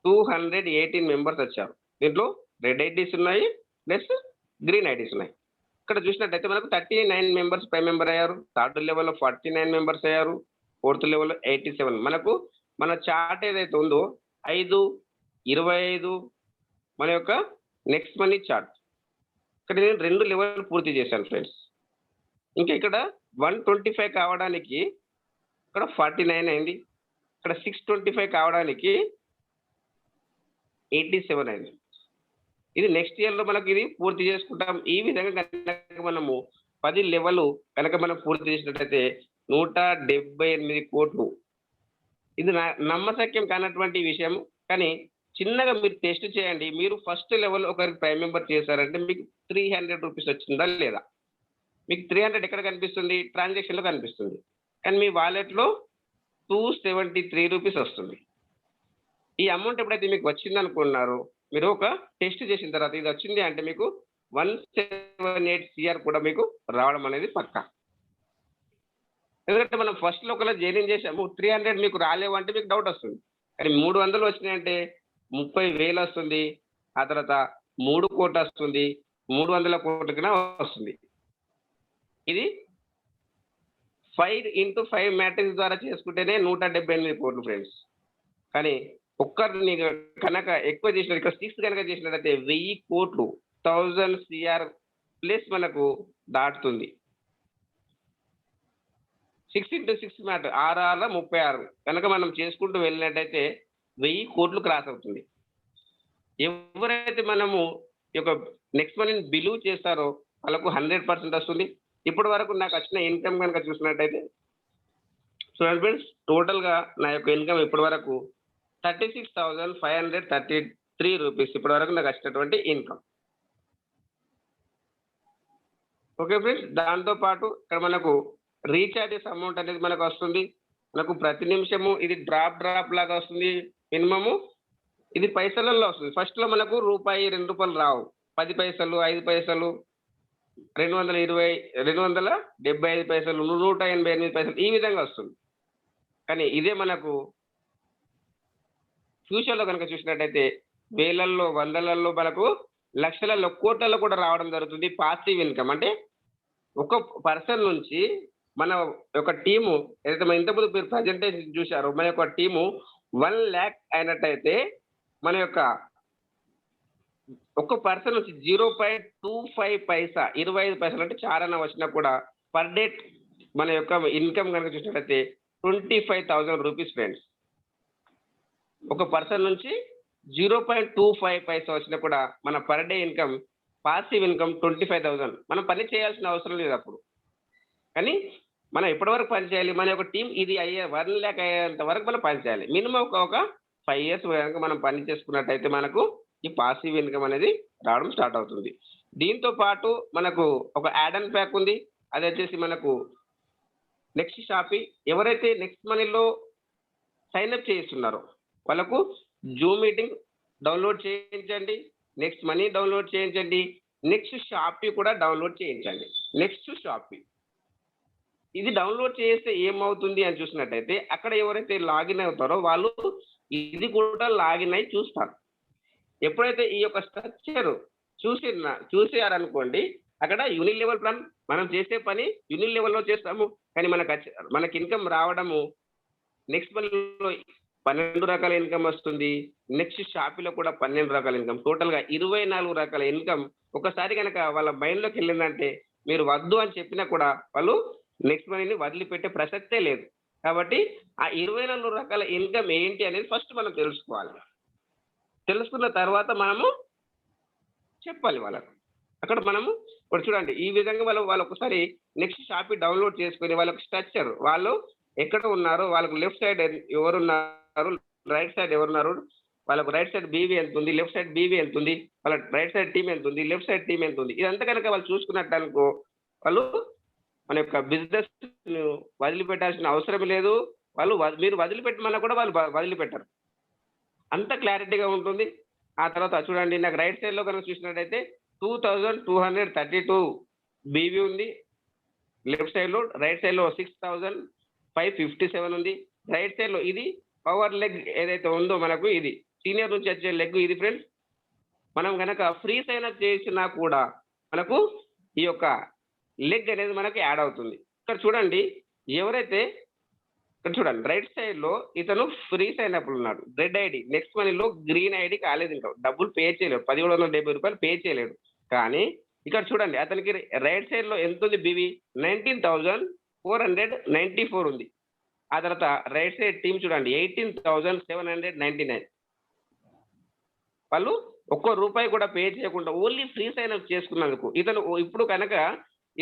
218 మెంబర్స్ వచ్చారు. దీంట్లో రెడ్ ఐడీస్ ఉన్నాయి, ప్లస్ గ్రీన్ ఐడీస్ ఉన్నాయి. ఇక్కడ చూసినట్టయితే మనకు 39 మెంబర్స్ ప్రైమ్ మెంబర్ అయ్యారు. థర్డ్ లెవెల్‌లో 49 మెంబర్స్ అయ్యారు. ఫోర్త్ లెవెల్‌లో 87. మనకు మన చార్ట్ ఏదైతే ఉందో 5, 25 మన యొక్క నెక్స్ట్ మనీ చార్ట్. ఇక్కడ నేను 2 లెవెల్ పూర్తి చేశాను ఫ్రెండ్స్. ఇంకా ఇక్కడ 125 కావడానికి ఇక్కడ 49 అయింది. ఇక్కడ 625 కావడానికి 87 అయింది. ఇది నెక్స్ట్ ఇయర్‌లో మనకు ఇది పూర్తి చేసుకుంటాం. ఈ విధంగా కనుక మనము 10 లెవెల్ కనుక మనం పూర్తి చేసినట్టయితే 178 కోట్లు. ఇది నమ్మశక్యం కానటువంటి విషయం. కానీ చిన్నగా మీరు టెస్ట్ చేయండి. మీరు ఫస్ట్ లెవెల్ ఒకరికి ప్రైమ్ మెంబర్ చేశారంటే మీకు 300 రూపీస్ వచ్చిందా లేదా? మీకు 300 ఎక్కడ కనిపిస్తుంది? ట్రాన్సాక్షన్‌లో కనిపిస్తుంది. కానీ మీ వాలెట్‌లో 273 రూపీస్ వస్తుంది. ఈ అమౌంట్ ఎప్పుడైతే మీకు వచ్చిందనుకున్నారో మీరు ఒక టెస్ట్ చేసిన తర్వాత ఇది వచ్చింది అంటే మీకు 178 CR కూడా మీకు రావడం అనేది పక్కా. ఎందుకంటే మనం ఫస్ట్‌లో ఒకవేళ జాయినింగ్ చేసాము 300 మీకు రాలేవు అంటే మీకు డౌట్ వస్తుంది. కానీ 300 వచ్చినాయంటే 30,000 వస్తుంది. ఆ తర్వాత 3 కోట్లు వస్తుంది. 300 కోట్లకైనా వస్తుంది. ఇది 5 ఇంటూ 5 మ్యాట్రిక్స్ ద్వారా చేసుకుంటేనే 178 కోట్లు ఫ్రెండ్స్. కానీ ఒక్కరిని కనుక ఎక్కువ చేసినట్టు ఇక్కడ 6 కనుక చేసినట్టయితే 1000 కోట్లు 1000 CR ప్లస్ మనకు దాటుతుంది. 6 ఇంటూ 6 మ్యాట్ 6 36 కనుక మనం చేసుకుంటూ వెళ్ళినట్టయితే 1000 కోట్లు క్రాస్ అవుతుంది. ఎవరైతే మనము ఈ యొక్క నెక్స్ట్ మనీని బిలీవ్ చేస్తారో వాళ్ళకు 100% వస్తుంది. ఇప్పటి వరకు నాకు వచ్చిన ఇన్కమ్ కనుక చూసినట్టయితే చూడండి ఫ్రెండ్స్ టోటల్‌గా నా యొక్క ఇన్కమ్ ఇప్పటి వరకు 36,533 రూపీస్ ఇప్పటి వరకు నాకు వచ్చినటువంటి ఇన్కమ్. Okay friends. దాంతో పాటు ఇక్కడ మనకు రీఛార్జెస్ అమౌంట్ అనేది మనకు వస్తుంది. మనకు ప్రతి నిమిషము ఇది డ్రాప్ లాగా వస్తుంది. మినిమము ఇది పైసలలో వస్తుంది. ఫస్ట్‌లో మనకు రూపాయి, రూ. 2 రావు. 10 పైసలు, 5 పైసలు, 220, 275 పైసలు, 188 పైసలు ఈ విధంగా వస్తుంది. కానీ ఇదే మనకు ఫ్యూచర్‌లో కనుక చూసినట్టయితే వేలల్లో, వందలల్లో మనకు లక్షలలో, కోట్లలో కూడా రావడం జరుగుతుంది. పాసివ్ ఇన్కమ్ అంటే ఒక పర్సన్ నుంచి మన యొక్క టీము ఏదైతే మన ఇంతకుముందు మీరు ప్రజెంటేషన్ చూశారో మన యొక్క టీము 1 లాక్ అయినట్టయితే మన యొక్క ఒక పర్సన్ నుంచి 0.25 పైసా 25 పైసలు అంటే చారణ వచ్చినా కూడా పర్ డే మన యొక్క ఇన్కమ్ కనుక చూసినట్టయితే 25,000 రూపీస్ ఫ్రెండ్స్. ఒక పర్సన్ నుంచి 0.25 పైసా వచ్చినా కూడా మన per day income passive income 25,000. మనం పని చేయాల్సిన అవసరం లేదు అప్పుడు. కానీ మనం ఎప్పటి వరకు పని చేయాలి? మన యొక్క టీం ఇది 1 లాక్ అయ్యేంత వరకు మనం పని చేయాలి. మినిమం ఒక 5 ఇయర్స్ వరకు మనం పని చేసుకున్నట్టయితే మనకు ఈ పాసివ్ ఇన్కమ్ అనేది రావడం స్టార్ట్ అవుతుంది. దీంతో పాటు మనకు ఒక యాడ్ అండ్ ప్యాక్ ఉంది. అది వచ్చేసి మనకు నెక్స్ట్ షాపీ ఎవరైతే నెక్స్ట్ మనీలో సైన్ అప్ చేస్తున్నారో వాళ్ళకు జూమ్ మీటింగ్ డౌన్లోడ్ చేయించండి, నెక్స్ట్ మనీ డౌన్లోడ్ చేయించండి, నెక్స్ట్ షాపీ కూడా డౌన్లోడ్ చేయించండి. నెక్స్ట్ షాపీ ఇది డౌన్లోడ్ చేస్తే ఏమవుతుంది అని చూసినట్టయితే అక్కడ ఎవరైతే లాగిన్ అవుతారో వాళ్ళు ఇది కూడా లాగిన్ అయి చూస్తారు. ఎప్పుడైతే ఈ యొక్క స్ట్రక్చర్ చూసారనుకోండి అక్కడ యూనిట్ లెవెల్ ప్లాన్ మనం చేసే పని యూనిట్ లెవెల్‌లో చేస్తాము. కానీ మనకి ఇన్కమ్ రావడము నెక్స్ట్ మనీలో 12 రకాల ఇన్కమ్ వస్తుంది. నెక్స్ట్ షాపీలో కూడా 12 రకాల ఇన్కమ్. టోటల్‌గా 24 రకాల ఇన్కమ్ ఒకసారి గనక వాళ్ళ మైండ్‌లోకి వెళ్ళిందంటే మీరు వద్దు అని చెప్పినా కూడా వాళ్ళు నెక్స్ట్ మనీని వదిలిపెట్టే ప్రసక్తే లేదు. కాబట్టి ఆ 24 రకాల ఇన్కమ్ ఏంటి అనేది ఫస్ట్ మనం తెలుసుకోవాలి. తెలుసుకున్న తర్వాత మనము చెప్పాలి వాళ్ళకు. అక్కడ మనము ఇప్పుడు చూడండి ఈ విధంగా వాళ్ళు ఒకసారి నెక్స్ట్ షాపి డౌన్లోడ్ చేసుకొని వాళ్ళకి స్ట్రక్చర్ వాళ్ళు ఎక్కడ ఉన్నారో వాళ్ళకు లెఫ్ట్ సైడ్ ఎవరున్నారు, రైట్ సైడ్ ఎవరున్నారు, వాళ్ళకు రైట్ సైడ్ బీవీ ఎంత ఉంది, లెఫ్ట్ సైడ్ బీవీ ఎంత ఉంది, వాళ్ళ రైట్ సైడ్ టీమ్ ఎంత ఉంది, లెఫ్ట్ సైడ్ టీమ్ ఎంత ఉంది, ఇదంతా కనుక వాళ్ళు చూసుకున్నట్టు అనుకో వాళ్ళు మన యొక్క బిజినెస్ వదిలిపెట్టాల్సిన అవసరం లేదు. వాళ్ళు మీరు వదిలిపెట్టమన్నా కూడా వాళ్ళు వదిలిపెట్టరు. అంత క్లారిటీగా ఉంటుంది. ఆ తర్వాత చూడండి నాకు రైట్ సైడ్ లో కనుక చూసినట్టయితే 2232 బీవీ ఉంది లెఫ్ట్ సైడ్ లో, రైట్ సైడ్ లో 6557 ఉంది. రైట్ సైడ్ లో ఇది పవర్ లెగ్ ఏదైతే ఉందో మనకు ఇది సీనియర్ నుంచి వచ్చే లెగ్ ఇది ఫ్రెండ్స్. మనం కనుక ఫ్రీ సైన్ అప్ చేసినా కూడా మనకు ఈ యొక్క లెగ్ అనేది మనకి యాడ్ అవుతుంది. ఇక్కడ చూడండి ఎవరైతే ఇక్కడ చూడండి రైట్ సైడ్ లో ఇతను ఫ్రీ సైన్ అప్ ఉన్నాడు, రెడ్ ఐడి, నెక్స్ట్ మనీలో గ్రీన్ ఐడి కాలేదు, ఇంకా డబ్బులు పే చేయలేడు, 1770 రూపాయలు పే చేయలేడు. కానీ ఇక్కడ చూడండి అతనికి రైట్ సైడ్ లో ఎంత ఉంది బీవీ 19,494 ఉంది. ఆ తర్వాత రైట్ సైడ్ టీమ్ చూడండి 18,799. వాళ్ళు ఒక్క రూపాయి కూడా పే చేయకుండా ఓన్లీ ఫ్రీ సైన్ అప్ చేసుకున్నందుకు ఇతను ఇప్పుడు కనుక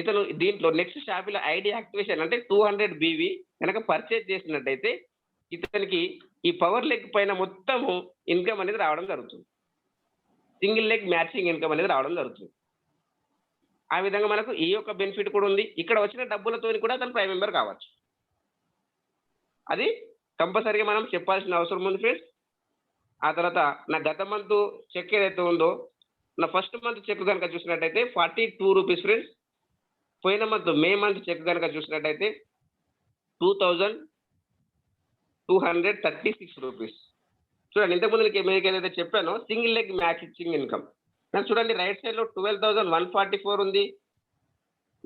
ఇతను దీంట్లో నెక్స్ట్ షాపీలో ఐడి యాక్టివేషన్ అంటే 200 బీవీ కనుక పర్చేజ్ చేసినట్టయితే ఇతనికి ఈ పవర్ లెగ్ పైన మొత్తము ఇన్కమ్ అనేది రావడం జరుగుతుంది. సింగిల్ లెగ్ మ్యాచింగ్ ఇన్కమ్ అనేది రావడం జరుగుతుంది. ఆ విధంగా మనకు ఈ యొక్క బెనిఫిట్ కూడా ఉంది. ఇక్కడ వచ్చిన డబ్బులతో కూడా అతను ప్రైమ్ మెంబర్ కావచ్చు. అది కంపల్సరీగా మనం చెప్పాల్సిన అవసరం ఉంది ఫ్రెండ్స్. ఆ తర్వాత నా గత మంత్ చెక్ ఏదైతే ఉందో నా ఫస్ట్ మంత్ చెక్ కనుక చూసినట్టయితే 42 రూపీస్ ఫ్రెండ్స్. పోయిన మంత్ మే మంత్ చెక్ కనుక చూసినట్టయితే 2236 రూపీస్. చూడండి ఇంతకుముందు మీకు ఏదైతే చెప్పానో సింగిల్ లెగ్ మ్యాచింగ్ ఇన్కమ్ చూడండి రైట్ సైడ్ లో 12,144 ఉంది,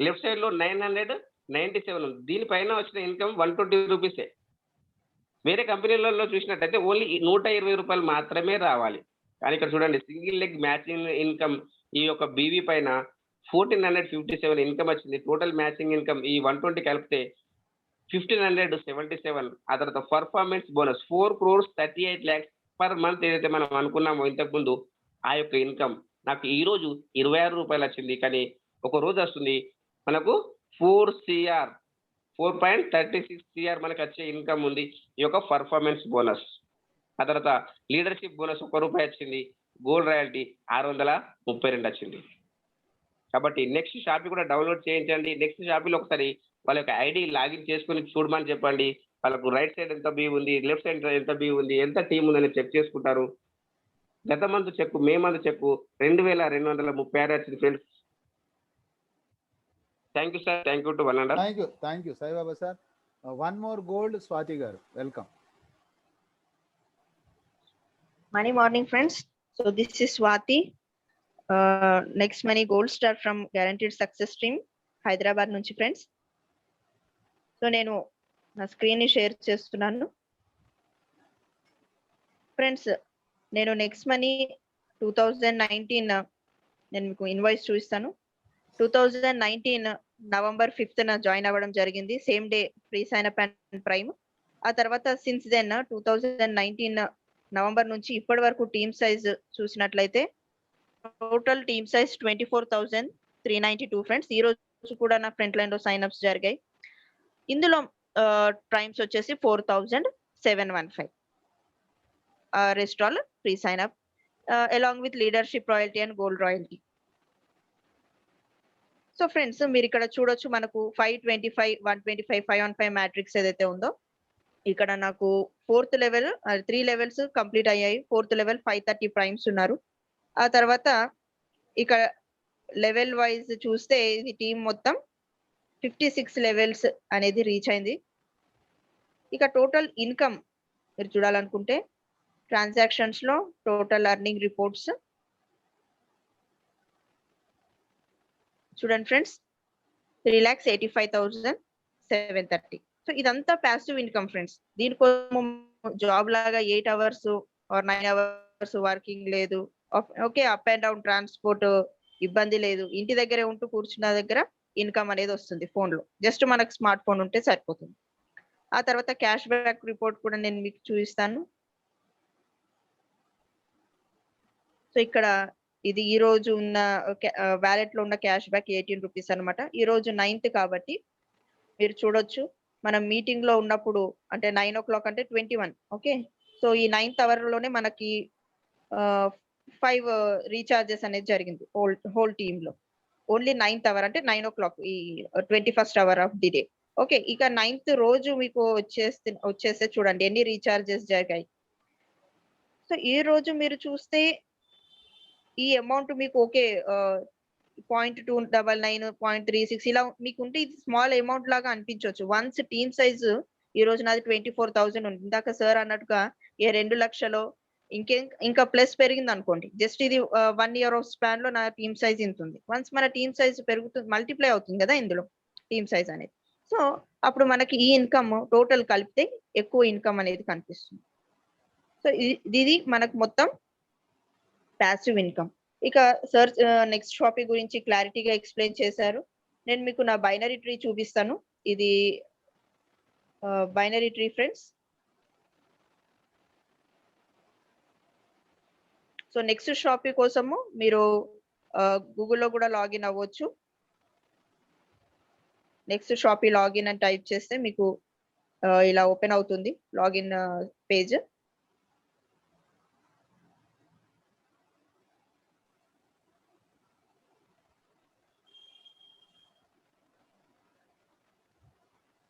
లెఫ్ట్ సైడ్ లో 997 ఉంది. దీనిపైన వచ్చిన ఇన్కమ్ 120 రూపీసే. వేరే కంపెనీలలో చూసినట్టయితే ఓన్లీ 120 రూపాయలు మాత్రమే రావాలి. కానీ ఇక్కడ చూడండి సింగిల్ లెగ్ మ్యాచింగ్ ఇన్కమ్ ఈ యొక్క బీవీ పైన 1457 ఇన్కమ్ వచ్చింది. టోటల్ మ్యాచింగ్ ఇన్కమ్ ఈ 120 కలిపితే 1577. ఆ తర్వాత performance bonus 4,38 lakhs per month ఏదైతే మనం అనుకున్నామో ఇంతకు ముందు ఆ యొక్క ఇన్కమ్ నాకు ఈ రోజు 26 రూపాయలు వచ్చింది. కానీ ఒక రోజు వస్తుంది మనకు 4.36 CR మనకు వచ్చే ఇన్కమ్ ఉంది ఈ యొక్క పర్ఫార్మెన్స్ బోనస్. ఆ తర్వాత లీడర్షిప్ బోనస్ 1 రూపాయి వచ్చింది. గోల్డ్ రాయల్టీ 632 వచ్చింది. కాబట్టి నెక్స్ట్ షాపీ కూడా డౌన్లోడ్ చేయించండి. నెక్స్ట్ షాపీలో ఒకసారి వాళ్ళ యొక్క ఐడి లాగిన్ చేసుకుని చూడమని చెప్పండి. వాళ్ళకు రైట్ సైడ్ ఎంత బీ ఉంది, లెఫ్ట్ సైడ్ ఎంత బీ ఉంది, ఎంత టీం ఉందని చెక్ చేసుకుంటారు. గత month check May month check 2,236 వచ్చింది friends. Thank you sir. Thank you to one and all. Thank you Saibaba sir. One more gold Swati గారు, welcome. Money morning friends. So this is Swati. Next money gold star from guaranteed success stream Hyderabad నుంచి friends. So నేను నా screen ని share చేస్తున్నాను friends. నేను next money 2019 నేను మీకు invoice చూపిస్తాను. 2019 నవంబర్ 5th జాయిన్ అవ్వడం జరిగింది. Same day free sign up and prime. ఆ తర్వాత సిన్స్ దెన్ 2019 నవంబర్ నుంచి ఇప్పటి వరకు టీమ్ సైజ్ చూసినట్లయితే టోటల్ టీమ్ సైజ్ 24,392 ఫ్రెండ్స్. ఈ రోజు కూడా నా ఫ్రంట్ లైన్ లో సైన్ అప్స్ జరిగాయి. ఇందులో ప్రైమ్స్ వచ్చేసి 4,715. Rest all free sign up along with leadership royalty and gold royalty. So friends మీరు ఇక్కడ చూడొచ్చు మనకు 525, 125, 515 మ్యాట్రిక్స్ ఏదైతే ఉందో ఇక్కడ నాకు 4th లెవెల్ 3 లెవెల్స్ కంప్లీట్ అయ్యాయి. 4th లెవెల్ 530 ప్రైమ్స్ ఉన్నారు. ఆ తర్వాత ఇక్కడ లెవెల్ వైజ్ చూస్తే ఇది టీం మొత్తం 56 లెవెల్స్ అనేది రీచ్ అయింది. ఇక టోటల్ ఇన్కమ్ మీరు చూడాలనుకుంటే ట్రాన్సాక్షన్స్ లో టోటల్ అర్నింగ్ రిపోర్ట్స్ చూడండి ఫ్రెండ్స్ 3,85,730. సో ఇదంతా ప్యాసివ్ ఇన్కమ్ ఫ్రెండ్స్. దీనికోసం జాబ్ లాగా 8 hours or 9 hours వర్కింగ్ లేదు. Okay, up and down transport ఇబ్బంది లేదు. ఇంటి దగ్గరే ఉంటూ కూర్చున్న దగ్గర ఇన్కమ్ అనేది వస్తుంది phone లో. జస్ట్ మనకు స్మార్ట్ ఫోన్ ఉంటే సరిపోతుంది. ఆ తర్వాత క్యాష్ బ్యాక్ రిపోర్ట్ కూడా నేను మీకు చూపిస్తాను. సో ఇక్కడ ఇది ఈ రోజు ఉన్న వాలెట్ లో ఉన్న క్యాష్ బ్యాక్ 18 రూపీస్ అన్నమాట. ఈ రోజు 9th కాబట్టి మీరు చూడొచ్చు. మనం మీటింగ్ లో ఉన్నప్పుడు అంటే 9 o'clock అంటే 21. ఓకే, సో ఈ 9th అవర్ లోనే మనకి 5 రీఛార్జెస్ అనేది జరిగింది హోల్ టీమ్ లో. ఓన్లీ 9th అవర్ అంటే 9 o'clock ఈ 21st hour of the day. Okay, ఇక 9th రోజు మీకు వచ్చేస్తే చూడండి ఎన్ని రీఛార్జెస్ జరిగాయి. సో ఈ రోజు మీరు చూస్తే ఈ అమౌంట్ మీకు ఓకే 0.299 0.36 ఇలా మీకు ఉంటే ఇది స్మాల్ అమౌంట్ లాగా అనిపించవచ్చు. వన్స్ టీమ్ సైజ్ ఈ రోజు నాది 24,000 ఉంది. ఇందాక సార్ అన్నట్టుగా 2 లక్షలు ఇంకా ప్లస్ పెరిగింది అనుకోండి. జస్ట్ ఇది 1 year ఆఫ్ స్పాన్ లో నా టీమ్ సైజ్ ఇంత ఉంది. వన్స్ మన టీమ్ సైజ్ పెరుగుతుంది, మల్టిప్లై అవుతుంది కదా ఇందులో టీమ్ సైజ్ అనేది. సో అప్పుడు మనకి ఈ ఇన్కమ్ టోటల్ కలిపితే ఎక్కువ ఇన్కమ్ అనేది కనిపిస్తుంది. సో ఇది మనకు మొత్తం ప్యాసివ్ ఇన్కమ్. ఇక సార్ నెక్స్ట్ టాపిక్ గురించి క్లారిటీగా ఎక్స్ప్లెయిన్ చేశారు. నేను మీకు నా బైనరీ ట్రీ చూపిస్తాను. ఇది binary tree friends. So next topic కోసము మీరు గూగుల్లో కూడా లాగిన్ అవ్వచ్చు. నెక్స్ట్ షాపీ లాగిన్ అని టైప్ చేస్తే మీకు ఇలా ఓపెన్ అవుతుంది login page.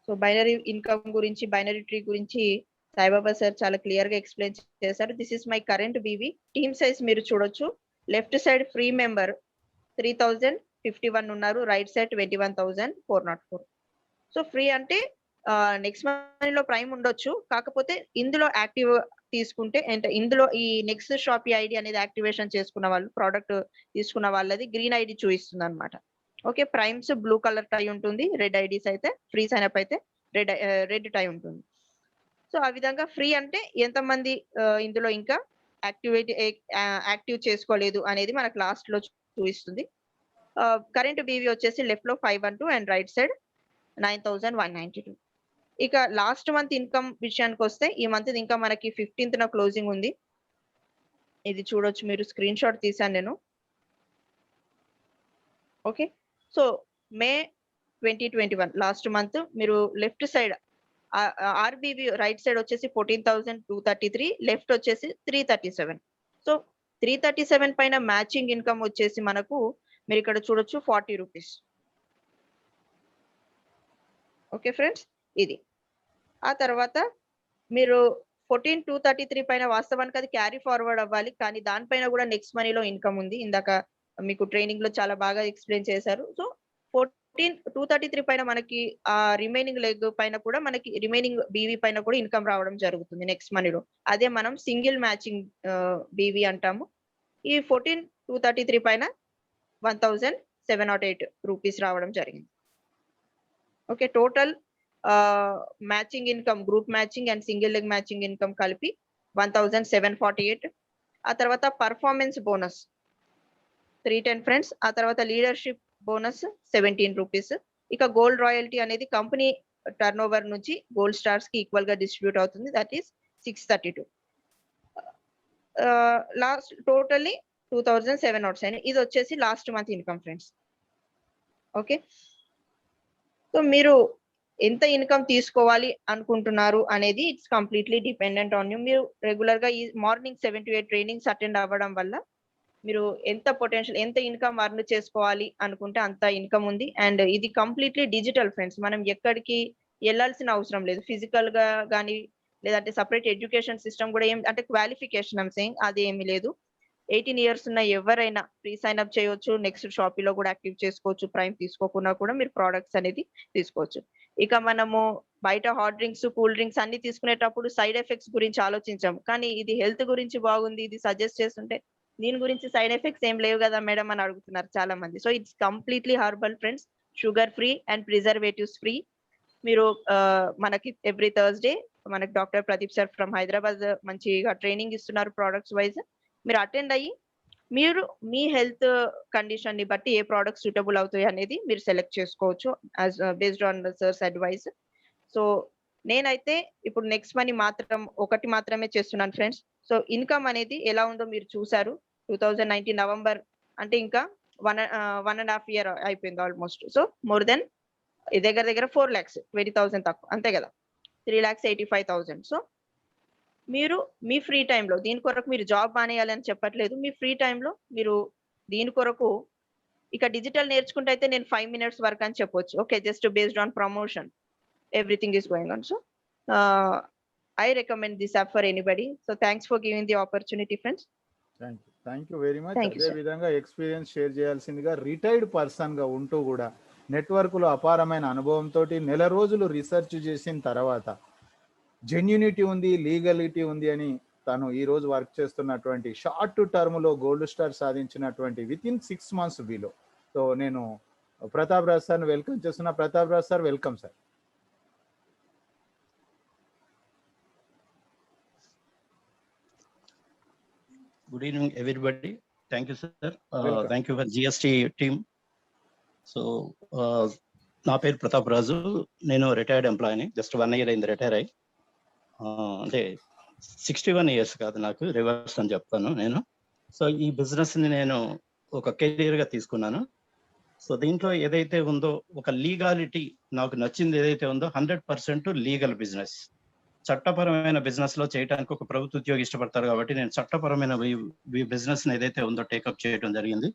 So binary income గురించి, బైనరీ ట్రీ గురించి సాయిబాబా సార్ చాలా క్లియర్ గా ఎక్స్ప్లెయిన్ చేశారు. This is my current BV. Team size మీరు చూడొచ్చు. లెఫ్ట్ సైడ్ ఫ్రీ మెంబర్ 3051 ఉన్నారు, రైట్ సైడ్ 21,404. సో ఫ్రీ అంటే నెక్స్ట్ మనీలో ప్రైమ్ ఉండొచ్చు, కాకపోతే ఇందులో యాక్టివ్ తీసుకుంటే అంటే ఇందులో ఈ నెక్స్ట్ షాపీ ఐడి అనేది యాక్టివేషన్ చేసుకున్న వాళ్ళు, ప్రోడక్ట్ తీసుకున్న వాళ్ళది గ్రీన్ ఐడి చూపిస్తుంది అనమాట. ఓకే, ప్రైమ్స్ బ్లూ కలర్ టై ఉంటుంది, రెడ్ ఐడీస్ అయితే ఫ్రీ సైన్ అప్ అయితే రెడ్ టై ఉంటుంది. సో ఆ విధంగా ఫ్రీ అంటే ఎంతమంది ఇందులో ఇంకా యాక్టివ్ చేసుకోలేదు అనేది మనకు లాస్ట్ లో చూపిస్తుంది. కరెంట్ బీవీ వచ్చేసి లెఫ్ట్ లో 512 అండ్ రైట్ సైడ్ 9,192. ఇక లాస్ట్ మంత్ ఇన్కమ్ విషయానికి వస్తే ఈ మంత్ ఇంకా మనకి 15th క్లోజింగ్ ఉంది. ఇది చూడొచ్చు, మీరు స్క్రీన్ షాట్ తీసాను నేను. ఓకే, సో మే 2021 లాస్ట్ మంత్ మీరు లెఫ్ట్ సైడ్ ఆర్బీబీ రైట్ సైడ్ వచ్చేసి 14,233, లెఫ్ట్ వచ్చేసి 337. సో 337 పైన మ్యాచింగ్ ఇన్కమ్ వచ్చేసి మనకు మీరు ఇక్కడ చూడొచ్చు 40 రూపీస్. ఓకే ఫ్రెండ్స్, ఇది. ఆ తర్వాత మీరు 14,233 పైన వాస్తవానికి అది క్యారీ ఫార్వర్డ్ అవ్వాలి, కానీ దానిపైన కూడా నెక్స్ట్ మనీలో ఇన్కమ్ ఉంది. ఇందాక మీకు ట్రైనింగ్ లో చాలా బాగా ఎక్స్ప్లెయిన్ చేశారు. సో 14,233 పైన మనకి ఆ రిమైనింగ్ లెగ్ పైన కూడా మనకి రిమైనింగ్ బీవీ పైన కూడా ఇన్కమ్ రావడం జరుగుతుంది నెక్స్ట్ మనీలో. అదే మనం సింగిల్ మ్యాచింగ్ బీవీ అంటాము. ఈ 14,233 పైన 1,708 రూపీస్ రావడం జరిగింది. Okay, total matching income, group matching and single leg matching income కలిపి 1,748. ఆ తర్వాత పర్ఫార్మెన్స్ బోనస్ 310 ఫ్రెండ్స్. ఆ తర్వాత లీడర్షిప్ బోనస్ 17 రూపీస్. ఇక గోల్డ్ రాయల్టీ అనేది కంపెనీ టర్న్ ఓవర్ నుంచి గోల్డ్ స్టార్స్ కి ఈక్వల్ గా డిస్ట్రిబ్యూట్ అవుతుంది, దట్ ఈస్ 632. Last totally 2,709. ఇది వచ్చేసి last month income friends. Okay, so మీరు ఎంత ఇన్కమ్ తీసుకోవాలి అనుకుంటున్నారు అనేది it's completely dependent on you. మీరు రెగ్యులర్ గా ఈ మార్నింగ్ 7 to 8 ట్రైనింగ్స్ అటెండ్ అవ్వడం వల్ల మీరు ఎంత పొటెన్షియల్, ఎంత ఇన్కమ్ అర్న్ చేసుకోవాలి అనుకుంటే అంత ఇన్కమ్ ఉంది. అండ్ ఇది కంప్లీట్లీ డిజిటల్ ఫ్రెండ్స్. మనం ఎక్కడికి వెళ్ళాల్సిన అవసరం లేదు, ఫిజికల్ గా కానీ లేదంటే సపరేట్ ఎడ్యుకేషన్ సిస్టమ్ కూడా ఏం అంటే క్వాలిఫికేషన్ ఐమ్ సేయింగ్ అది ఏమీ లేదు. 18 years ఉన్న ఎవరైనా ఫ్రీ సైన్ అప్ చేయొచ్చు, నెక్స్ట్ షాపీలో కూడా యాక్టివ్ చేసుకోవచ్చు. ప్రైమ్ తీసుకోకుండా కూడా మీరు ప్రోడక్ట్స్ అనేది తీసుకోవచ్చు. ఇక మనము బయట హాట్ డ్రింక్స్, కూల్ డ్రింక్స్ అన్ని తీసుకునేటప్పుడు సైడ్ ఎఫెక్ట్స్ గురించి ఆలోచించాము, కానీ ఇది హెల్త్ గురించి బాగుంది, ఇది సజెస్ట్ చేస్తుంటే దీని గురించి సైడ్ ఎఫెక్ట్స్ ఏం లేవు కదా మేడం అని అడుగుతున్నారు చాలా మంది. So it's completely herbal friends, sugar free and preservatives free. మీరు మనకి ఎవ్రీ థర్స్డే మనకి doctor Pradeep sir from Hyderabad మంచిగా ట్రైనింగ్ ఇస్తున్నారు ప్రోడక్ట్స్ వైజ్. మీరు అటెండ్ అయ్యి మీరు మీ హెల్త్ కండిషన్ ని బట్టి ఏ ప్రోడక్ట్స్ సూటబుల్ అవుతాయి అనేది మీరు సెలెక్ట్ చేసుకోవచ్చు as based on sir's advice. So నేనైతే ఇప్పుడు నెక్స్ట్ మనీ ఒకటి మాత్రమే చేస్తున్నాను ఫ్రెండ్స్. సో ఇన్కమ్ అనేది ఎలా ఉందో మీరు చూసారు. 2019 నవంబర్ అంటే ఇంకా 1.5 year అయిపోయింది ఆల్మోస్ట్. సో మోర్ దెన్ దగ్గర 4,20,000 తక్కువ అంతే కదా, 3,85,000. సో మీరు మీ ఫ్రీ టైంలో దీని కొరకు మీరు జాబ్ మానేయాలని చెప్పట్లేదు. మీ ఫ్రీ టైంలో మీరు దీని కొరకు ఇక డిజిటల్ నేర్చుకుంటే అయితే నేను 5 minutes వరకు అని చెప్పొచ్చు. Okay, just based on promotion everything is going on. So I recommend this app for anybody. So thanks for giving the opportunity, friends. Thank you very much. Thank you, అదే sir. విధంగా experience share చేయాల్సిందిగా retired పర్సన్గా ఉంటూ కూడా నెట్వర్క్లో అపారమైన అనుభవంతో నెల రోజులు రీసెర్చ్ చేసిన తర్వాత జెన్యూనిటీ ఉంది, లీగలిటీ ఉంది అని తను ఈ రోజు వర్క్ చేస్తున్నటువంటి షార్ట్ టర్మ్లో గోల్డ్ స్టార్ సాధించినటువంటి వితిన్ 6 months బిలో. సో నేను ప్రతాప్ రాజ్ సార్ని వెల్కమ్ చేస్తున్నా. Pratap Raj sir, welcome sir. Good evening, everybody. Thank you, sir. Welcome. Thank you for GST team. So, నా పేరు ప్రతాప్ రాజు. నేను రిటైర్డ్ ఎంప్లాయీని. జస్ట్ 1 year అయింది రిటైర్ అయ్యి. అంటే 61 years కాదు, నాకు రివర్స్ అని చెప్తాను నేను. సో ఈ బిజినెస్ని నేను ఒక కెరీర్గా తీసుకున్నాను. సో దీంట్లో ఏదైతే ఉందో ఒక లీగాలిటీ నాకు నచ్చింది ఏదైతే ఉందో 100% లీగల్ బిజినెస్. చట్టపరమైన బిజినెస్ లో చేయడానికి ఒక ప్రభుత్వ ఉద్యోగి ఇష్టపడతారు కాబట్టి నేను చట్టపరమైన బిజినెస్ ఏదైతే ఉందో టేకప్ చేయడం జరిగింది.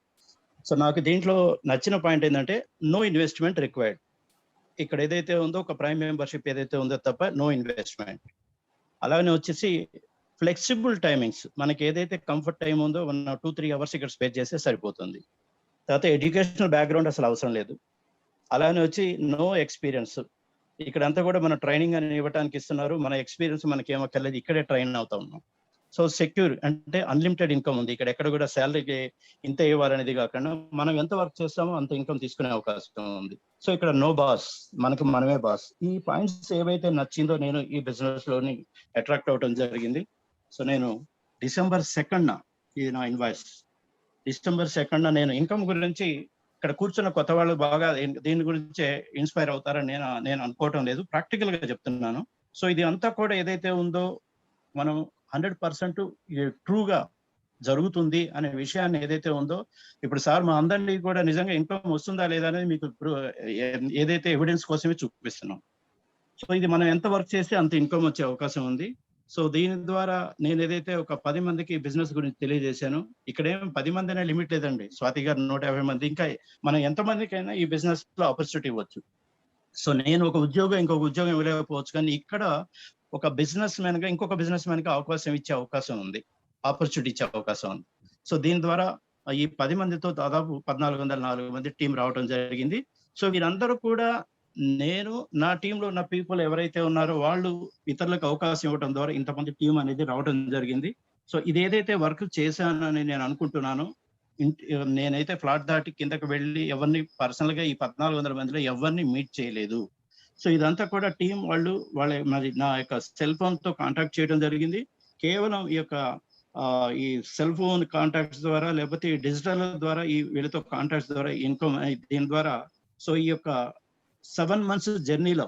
సో నాకు దీంట్లో నచ్చిన పాయింట్ ఏంటంటే నో ఇన్వెస్ట్మెంట్ రిక్వైర్డ్. ఇక్కడ ఏదైతే ఉందో ఒక ప్రైమ్ మెంబర్షిప్ ఏదైతే ఉందో తప్ప నో ఇన్వెస్ట్మెంట్. అలాగే వచ్చేసి ఫ్లెక్సిబుల్ టైమింగ్స్, మనకి ఏదైతే కంఫర్ట్ టైం ఉందో 1-2-3 hours ఇక్కడ స్పెండ్ చేస్తే సరిపోతుంది. తర్వాత ఎడ్యుకేషనల్ బ్యాక్గ్రౌండ్ అసలు అవసరం లేదు. అలానే వచ్చి నో ఎక్స్పీరియన్స్, ఇక్కడంతా కూడా మన ట్రైనింగ్ అని ఇవ్వడానికి ఇస్తున్నారు. మన ఎక్స్పీరియన్స్ మనకి ఏమక్కర్లేదు, ఇక్కడే ట్రైన్ అవుతా ఉన్నాం. సో సెక్యూర్ అంటే అన్లిమిటెడ్ ఇన్కమ్ ఉంది ఇక్కడ. ఎక్కడ కూడా శాలరీకి ఇంత ఇవ్వాలనేది కాకుండా మనం ఎంత వర్క్ చేస్తామో అంత ఇన్కమ్ తీసుకునే అవకాశం ఉంది. సో ఇక్కడ నో బాస్, మనకి మనమే బాస్. ఈ పాయింట్స్ ఏవైతే నచ్చిందో నేను ఈ బిజినెస్ లోని అట్రాక్ట్ అవడం జరిగింది. సో నేను December 2nd ఇది నా ఇన్వాయిస్. December 2nd నేను ఇన్కమ్ గురించి ఇక్కడ కూర్చున్న కొత్త వాళ్ళు బాగా దీని గురించే ఇన్స్పైర్ అవుతారని నేను అనుకోవటం లేదు, ప్రాక్టికల్ గా చెప్తున్నాను. సో ఇది అంతా కూడా ఏదైతే ఉందో మనం 100% ట్రూగా జరుగుతుంది అనే విషయాన్ని ఏదైతే ఉందో ఇప్పుడు సార్ మా అందరినీ కూడా నిజంగా ఇన్కమ్ వస్తుందా లేదా అనేది మీకు ఏదైతే ఎవిడెన్స్ కోసమే చూపిస్తున్నాం. సో ఇది మనం ఎంత వర్క్ చేస్తే అంత ఇన్కమ్ వచ్చే అవకాశం ఉంది. సో దీని ద్వారా నేను ఏదైతే ఒక 10 మందికి బిజినెస్ గురించి తెలియజేశాను. ఇక్కడేం 10 మంది అనే లిమిట్ లేదండి. స్వాతి గారు 150 మంది, ఇంకా మనం ఎంతమందికైనా ఈ బిజినెస్ లో ఆపర్చునిటీ ఇవ్వచ్చు. సో నేను ఒక ఉద్యోగం ఇంకొక ఉద్యోగం ఇవ్వలేకపోవచ్చు, కానీ ఇక్కడ ఒక బిజినెస్ మ్యాన్ గా ఇంకొక బిజినెస్ మ్యాన్ కి అవకాశం ఇచ్చే అవకాశం ఉంది, ఆపర్చునిటీ ఇచ్చే అవకాశం ఉంది. సో దీని ద్వారా ఈ 10 మందితో దాదాపు 1,404 మంది టీం రావడం జరిగింది. సో వీరందరూ కూడా నేను నా టీంలో ఉన్న పీపుల్ ఎవరైతే ఉన్నారో వాళ్ళు ఇతరులకు అవకాశం ఇవ్వడం ద్వారా ఇంతమంది టీం అనేది రావడం జరిగింది. సో ఇది ఏదైతే వర్క్ చేశానని నేను అనుకుంటున్నాను, నేనైతే ఫ్లాట్ దాటి కిందకి వెళ్ళి ఎవరిని పర్సనల్ గా ఈ 1,400 మందిలో ఎవరిని మీట్ చేయలేదు. సో ఇదంతా కూడా టీం మరి నా యొక్క సెల్ ఫోన్ తో కాంటాక్ట్ చేయడం జరిగింది. కేవలం ఈ యొక్క ఈ సెల్ ఫోన్ కాంటాక్ట్స్ ద్వారా లేకపోతే డిజిటల్ ద్వారా ఈ వీళ్ళతో కాంటాక్ట్స్ ద్వారా ఇన్కమ్ దీని ద్వారా సో ఈ యొక్క 7 months జర్నీలో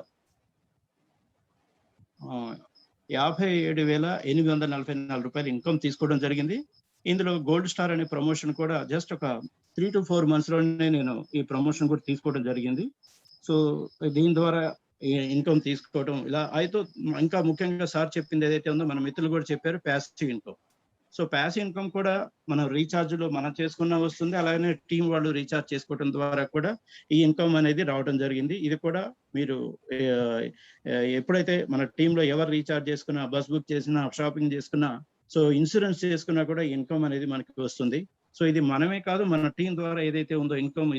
57,844 రూపాయలు ఇన్కమ్ తీసుకోవడం జరిగింది. ఇందులో గోల్డ్ స్టార్ అనే ప్రమోషన్ కూడా జస్ట్ ఒక 3 to 4 months లోనే నేను ఈ ప్రమోషన్ కూడా తీసుకోవడం జరిగింది. సో దీని ద్వారా ఇన్కమ్ తీసుకోవడం ఇలా అయితే ఇంకా ముఖ్యంగా సార్ చెప్పింది ఏదైతే ఉందో మన మిత్రులు కూడా చెప్పారు, passive income. So passive income కూడా మనం రీఛార్జ్ లో మనం చేసుకున్న వస్తుంది, అలాగే టీం వాళ్ళు రీఛార్జ్ చేసుకోవడం ద్వారా కూడా ఈ ఇన్కమ్ అనేది రావడం జరిగింది. ఇది కూడా మీరు ఎప్పుడైతే మన టీంలో ఎవరు రీఛార్జ్ చేసుకున్నా, బస్ బుక్ చేసినా, షాపింగ్ చేసుకున్నా, సో ఇన్సూరెన్స్ చేసుకున్నా కూడా ఇన్కమ్ అనేది మనకి వస్తుంది. సో ఇది మనమే కాదు, మన టీం ద్వారా ఏదైతే ఉందో ఇన్కమ్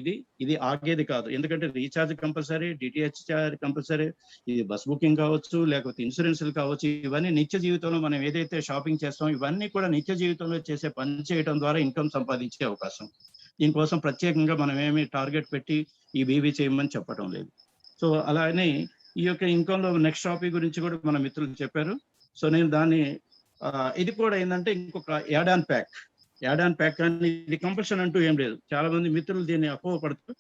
ఇది ఆగేది కాదు. ఎందుకంటే recharge compulsory, DTH charge compulsory, ఇది బస్ బుకింగ్ కావచ్చు, లేకపోతే ఇన్సూరెన్స్లు కావచ్చు, ఇవన్నీ నిత్య జీవితంలో మనం ఏదైతే షాపింగ్ చేస్తామో ఇవన్నీ కూడా నిత్య జీవితంలో చేసే పని చేయడం ద్వారా ఇన్కమ్ సంపాదించే అవకాశం. దీనికోసం ప్రత్యేకంగా మనం ఏమి టార్గెట్ పెట్టి ఈ బీబీ చేయమని చెప్పడం లేదు. సో అలానే ఈ యొక్క ఇన్కమ్ లో నెక్స్ట్ టాపిక్ గురించి కూడా మన మిత్రులు చెప్పారు. సో నేను దాన్ని ఇది కూడా ఏంటంటే ఇంకొక add on pack. Add on pack కానీ ఇది కంపల్సరీ అంటూ ఏం లేదు. చాలా మంది మిత్రులు దీన్ని అపోహపడుతూ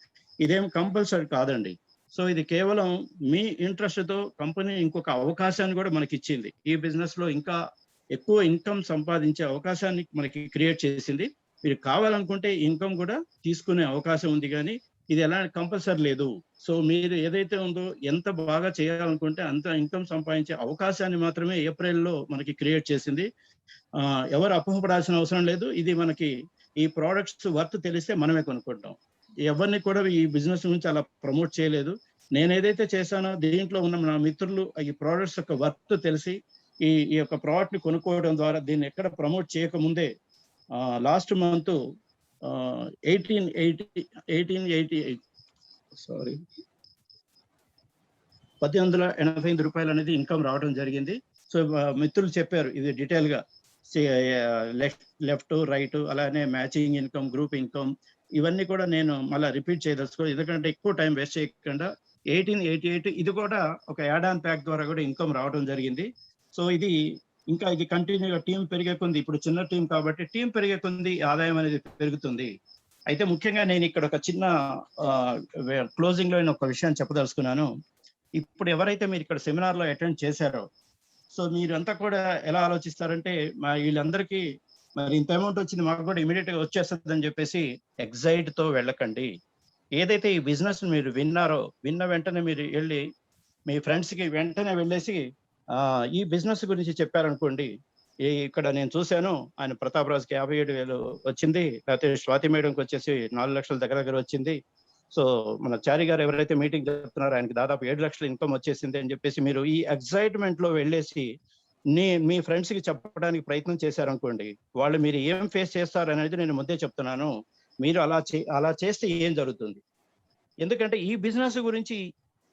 ఇదేం కంపల్సరీ కాదండి. సో ఇది కేవలం మీ ఇంట్రెస్ట్ తో కంపెనీ ఇంకొక అవకాశాన్ని కూడా మనకి ఇచ్చింది. ఈ బిజినెస్ లో ఇంకా ఎక్కువ ఇన్కమ్ సంపాదించే అవకాశాన్ని మనకి క్రియేట్ చేసింది. మీరు కావాలనుకుంటే ఇన్కమ్ కూడా తీసుకునే అవకాశం ఉంది, కానీ ఇది ఎలా కంపల్సరీ లేదు. సో మీరు ఏదైతే ఉందో ఎంత బాగా చేయాలనుకుంటే అంత ఇన్కమ్ సంపాదించే అవకాశాన్ని మాత్రమే ఏప్రిల్లో మనకి క్రియేట్ చేసింది. ఎవరు అపోహపడాల్సిన అవసరం లేదు. ఇది మనకి ఈ ప్రోడక్ట్స్ వర్త్ తెలిస్తే మనమే కొనుక్కుంటాం. ఎవరిని కూడా ఈ బిజినెస్ గురించి అలా ప్రమోట్ చేయలేదు. నేను ఏదైతే చేశానో దీంట్లో ఉన్న నా మిత్రులు ఈ ప్రోడక్ట్స్ యొక్క వర్త్ తెలిసి ఈ యొక్క ప్రోడక్ట్ ని కొనుక్కోవడం ద్వారా దీన్ని ఎక్కడ ప్రమోట్ చేయకముందే లాస్ట్ మంత్ 1888 రూపాయలు అనేది ఇన్కమ్ రావడం జరిగింది. సో మిత్రులు చెప్పారు ఇది డీటెయిల్ గా, లెఫ్ట్ రైట్ అలానే మ్యాచింగ్ ఇన్కమ్, గ్రూప్ ఇన్కమ్, ఇవన్నీ కూడా నేను మళ్ళీ రిపీట్ చేయదలుచుకో, ఎందుకంటే ఎక్కువ టైం వేస్ట్ చేయకుండా 1888 ఇది కూడా ఒక యాడ్ ఆన్ ప్యాక్ ద్వారా కూడా ఇన్కమ్ రావడం జరిగింది. సో ఇది ఇంకా ఇది కంటిన్యూగా టీం పెరిగే కొంది, ఇప్పుడు చిన్న టీం కాబట్టి టీం పెరిగే కొంది ఆదాయం అనేది పెరుగుతుంది. అయితే ముఖ్యంగా నేను ఇక్కడ ఒక చిన్న క్లోజింగ్ లో నేను ఒక విషయాన్ని చెప్పదలుచుకున్నాను. ఇప్పుడు ఎవరైతే మీరు ఇక్కడ సెమినార్ లో అటెండ్ చేశారో, సో మీరంతా కూడా ఎలా ఆలోచిస్తారంటే వీళ్ళందరికీ మరి ఇంత అమౌంట్ వచ్చింది మాకు కూడా ఇమీడియట్ గా వచ్చేస్తుంది అని చెప్పేసి ఎగ్జైట్ తో వెళ్ళకండి. ఏదైతే ఈ బిజినెస్ మీరు విన్నారో, విన్న వెంటనే మీరు వెళ్ళి మీ ఫ్రెండ్స్ కి వెంటనే వెళ్ళేసి ఈ బిజినెస్ గురించి చెప్పారనుకోండి, ఇక్కడ నేను చూశాను ఆయన ప్రతాప్ రాజుకి 57,000 వచ్చింది, లేకపోతే స్వాతి మేడంకి వచ్చేసి 4 లక్షల దగ్గర వచ్చింది. సో మన చారి గారు ఎవరైతే మీటింగ్ చెప్తున్నారో ఆయనకి దాదాపు 7 లక్షల ఇన్కమ్ వచ్చేసింది అని చెప్పేసి మీరు ఈ ఎక్సైట్మెంట్ లో వెళ్ళేసి మీ ఫ్రెండ్స్ కి చెప్పడానికి ప్రయత్నం చేశారనుకోండి, వాళ్ళు మీరు ఏం ఫేస్ చేస్తారు అనేది నేను ముందే చెప్తున్నాను. మీరు అలా చేస్తే ఏం జరుగుతుంది? ఎందుకంటే ఈ బిజినెస్ గురించి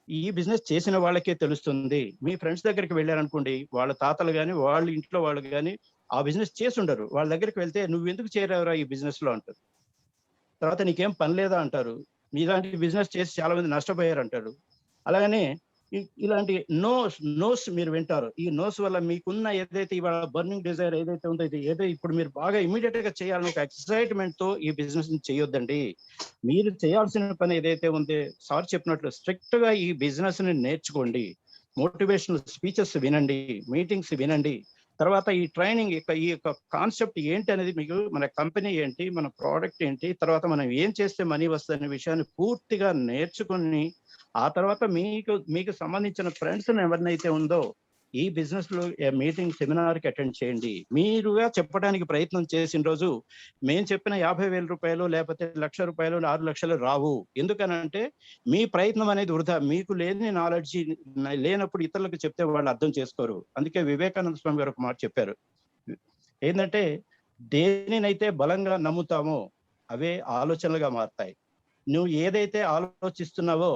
ఈ బిజినెస్ చేసిన వాళ్ళకే తెలుస్తుంది. మీ ఫ్రెండ్స్ దగ్గరికి వెళ్ళారనుకోండి, వాళ్ళ తాతలు కానీ వాళ్ళ ఇంట్లో వాళ్ళు కానీ ఆ బిజినెస్ చేసి ఉండరు. వాళ్ళ దగ్గరికి వెళ్తే నువ్వు ఎందుకు చేరావురా ఈ బిజినెస్ లో అంటారు. తర్వాత నీకేం పని లేదా అంటారు. మీలాంటి బిజినెస్ చేసి చాలా మంది నష్టపోయారు అంటారు. అలాగనే ఇలాంటి నోస్ మీరు వింటారు. ఈ నోస్ వల్ల మీకున్న ఏదైతే ఇవాళ బర్నింగ్ డిజైర్ ఏదైతే ఉందో, ఏదో ఇప్పుడు మీరు బాగా ఇమీడియట్ గా చేయాలని ఒక ఎక్సైట్మెంట్ తో ఈ బిజినెస్ ని చేయొద్దండి. మీరు చేయాల్సిన పని ఏదైతే ఉందో, సార్ చెప్పినట్లు స్ట్రిక్ట్ గా ఈ బిజినెస్ ని నేర్చుకోండి. మోటివేషనల్ స్పీచెస్ వినండి, మీటింగ్స్ వినండి. తర్వాత ఈ ట్రైనింగ్ ఈ యొక్క కాన్సెప్ట్ ఏంటి అనేది, మీకు మన కంపెనీ ఏంటి, మన ప్రోడక్ట్ ఏంటి, తర్వాత మనం ఏం చేస్తే మనీ వస్తుంది అనే విషయాన్ని పూర్తిగా నేర్చుకుని ఆ తర్వాత మీకు సంబంధించిన ఫ్రెండ్స్ ఎవరినైతే ఉందో ఈ బిజినెస్ లో మీటింగ్ సెమినార్ కి అటెండ్ చేయండి. మీరుగా చెప్పడానికి ప్రయత్నం చేసిన రోజు మేము చెప్పిన 50,000 రూపాయలు లేకపోతే 1,00,000 రూపాయలు 6 లక్షలు రావు. ఎందుకనంటే మీ ప్రయత్నం అనేది వృధా. మీకు లేని నాలెడ్జి లేనప్పుడు ఇతరులకు చెప్తే వాళ్ళు అర్థం చేసుకోరు. అందుకే వివేకానంద స్వామి గారు ఒక మాట చెప్పారు, ఏంటంటే దేనినైతే బలంగా నమ్ముతామో అవే ఆలోచనలుగా మారుతాయి. నువ్వు ఏదైతే ఆలోచిస్తున్నావో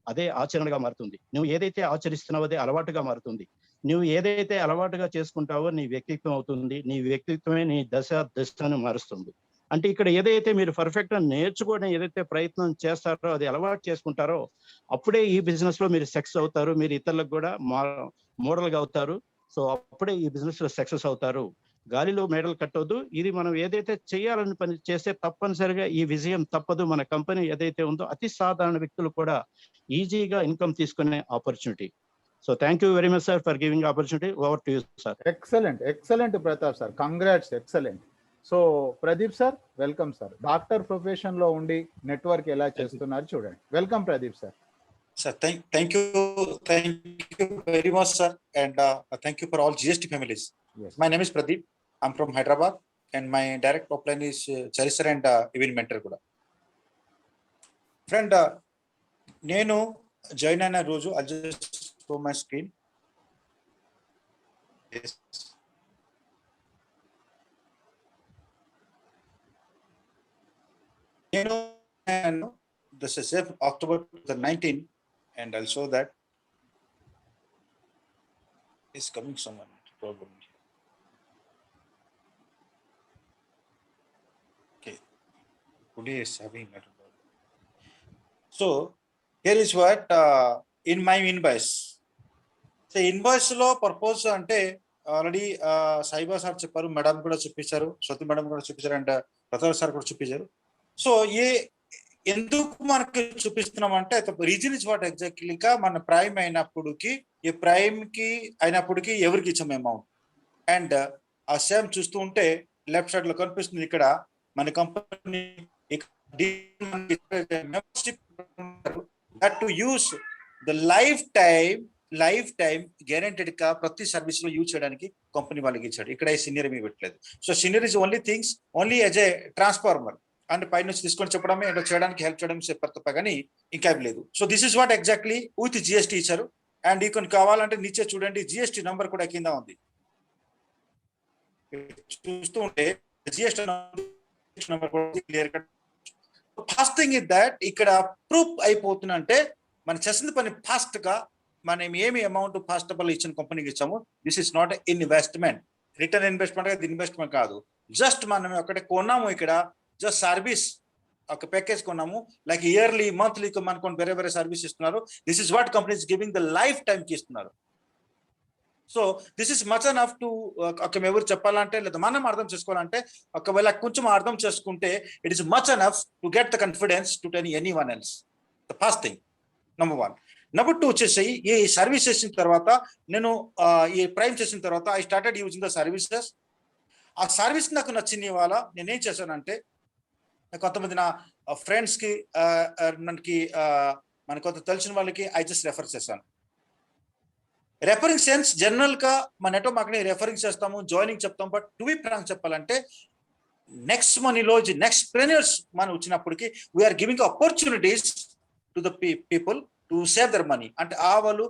అదే ఆచరణగా మారుతుంది. నువ్వు ఏదైతే ఆచరిస్తున్నావో అదే అలవాటుగా మారుతుంది. నువ్వు ఏదైతే అలవాటుగా చేసుకుంటావో నీ వ్యక్తిత్వం అవుతుంది. నీ వ్యక్తిత్వమే నీ దశను మారుస్తుంది. అంటే ఇక్కడ ఏదైతే మీరు పర్ఫెక్ట్ గా నేర్చుకోవడం ఏదైతే ప్రయత్నం చేస్తారో, అది అలవాటు చేసుకుంటారో, అప్పుడే ఈ బిజినెస్ లో మీరు సక్సెస్ అవుతారు. మీరు ఇతరులకు కూడా మోడల్ గా అవుతారు. సో అప్పుడే ఈ బిజినెస్ లో సక్సెస్ అవుతారు. గాలిలో మేడలు కట్టొద్దు. ఇది మనం ఏదైతే చేయాలని పని చేస్తే తప్పనిసరిగా ఈ విజయం తప్పదు. మన కంపెనీ ఏదైతే ఉందో అతి సాధారణ వ్యక్తులు కూడా ఈజీగా ఇన్కమ్ తీసుకునే opportunity. So thank you very much sir for giving opportunity. Over to you sir. Excellent Pratap sir, congrats, excellent. So Pradeep sir, welcome sir. Doctor profession లో ఉండి నెట్వర్క్ ఎలా చేస్తున్నారు చూడండి. Welcome Pradeep sir. Sir, thank you very much, sir, and thank you for all GST families. Yes. My name is Pradeep. I'm from Hyderabad, and my direct upline is Chari sir and event mentor kuda. Friend, nenu join aina roju, I'll just show my screen. Yes. This is October 2019. And I'll show that is coming someone problem. Okay, today is having a problem. So here is what in my invoice. So invoice lo purpose ante already Saiba sir చెప్పారు, madam కూడా చూపించారు, శృతి madam కూడా చూపించారు, and Pratap sir కూడా చూపించారు. So ఎందుకు మనకి చూపిస్తున్నాం అంటే రీజన్ ఇస్ వాట్ ఎగ్జాక్ట్లీగా మన ప్రైమ్ అయినప్పటికి ఈ ప్రైమ్ కి అయినప్పటికీ ఎవరికి ఇచ్చాం అమౌంట్. అండ్ ఆ సేమ్ చూస్తూ ఉంటే లెఫ్ట్ సైడ్ లో కనిపిస్తుంది ఇక్కడ మన company to use the life time guaranteed గా ప్రతి సర్వీస్ లో యూజ్ చేయడానికి కంపెనీ వాళ్ళకి ఇచ్చాడు. ఇక్కడ సీనియర్ ఏమీ పెట్టలేదు. So senior is only things only as a transformer and పై నుంచి తీసుకొని చెప్పడమే, ఏంటో చేయడానికి హెల్ప్ చేయడం చెప్పారు తప్ప కానీ ఇంకా లేదు. So this is what exactly with GST ఇచ్చారు. అండ్ ఈ కొన్ని కావాలంటే నీచే చూడండి, జిఎస్టీ నంబర్ కూడా కింద ఉంది. చూస్తూ ఉంటే GST number clear cut. First thing is that ఇక్కడ ప్రూఫ్ అయిపోతుందంటే మనం చేసిన పని ఫాస్ట్ గా మనం ఏమి అమౌంట్ ఫాస్ట్ ఆఫ్ ఆల్ ఇచ్చిన కంపెనీకి ఇచ్చాము. This is not investment, return investment, ఇది ఇన్వెస్ట్మెంట్ కాదు. జస్ట్ మనం ఒకటి కొన్నాము, ఇక్కడ జస్ట్ సర్వీస్ ఒక ప్యాకేజ్ కొన్నాము, లైక్ ఇయర్లీ మంత్లీ మనకు వేరే వేరే సర్వీస్ ఇస్తున్నారు. This is what company is giving the life time కి ఇస్తున్నారు. So this is much enough to ఎవరు చెప్పాలంటే లేదా మనం అర్థం చేసుకోవాలంటే, ఒకవేళ కొంచెం అర్థం చేసుకుంటే it is much enough to get the confidence to tell any one else. The first thing number 1. Number 2 వచ్చేసి ఈ సర్వీస్ చేసిన తర్వాత నేను ఈ ప్రైమ్ చేసిన తర్వాత I started using the services. ఆ సర్వీస్ నాకు నచ్చింది. ఇవాళ నేనేం చేశానంటే కొంతమంది నా ఫ్రెండ్స్ కి మన కొంత తెలిసిన వాళ్ళకి ఐ జస్ట్ రెఫర్ చేశాను. రెఫరింగ్ సెన్స్ జనరల్ గా మన నెట్వర్క్ మార్కెటింగ్ రెఫరింగ్ చేస్తాము, జాయినింగ్ చెప్తాం. బట్ టు బి ఫ్రాంక్ చెప్పాలంటే నెక్స్ట్ మనీలో నెక్స్ట్ ట్రైనర్స్ మనం వచ్చినప్పటికీ we are giving opportunities to the people to save their money. అంటే వాళ్ళు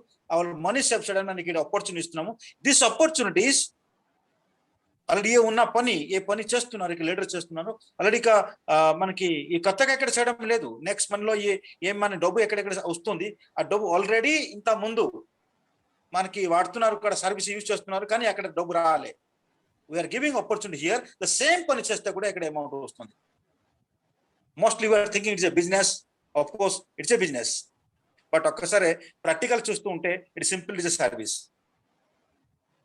మనీ సేవ్ చేయడానికి మనకి ఆపర్చునిటీ ఇస్తున్నాము. దిస్ ఆపర్చునిటీస్ ఆల్రెడీ ఏ పని చేస్తున్నారు, ఇక లీడర్ చేస్తున్నారు. ఆల్రెడీ మనకి ఈ కొత్తగా ఎక్కడ చేయడం లేదు. నెక్స్ట్ మనలో ఏం మన డబ్బు ఎక్కడెక్కడ వస్తుంది, ఆ డబ్బు ఆల్రెడీ ఇంత ముందు మనకి వాడుతున్నారు, ఇక్కడ సర్వీస్ యూజ్ చేస్తున్నారు, కానీ అక్కడ డబ్బు రాలే. We are giving opportunity here. The same పని చేస్తే కూడా ఇక్కడ అమౌంట్ వస్తుంది. Mostly we are thinking it's a business. Of course it's a business, but ఒక్కసారి ప్రాక్టికల్ చూస్తూ ఉంటే it's simple is a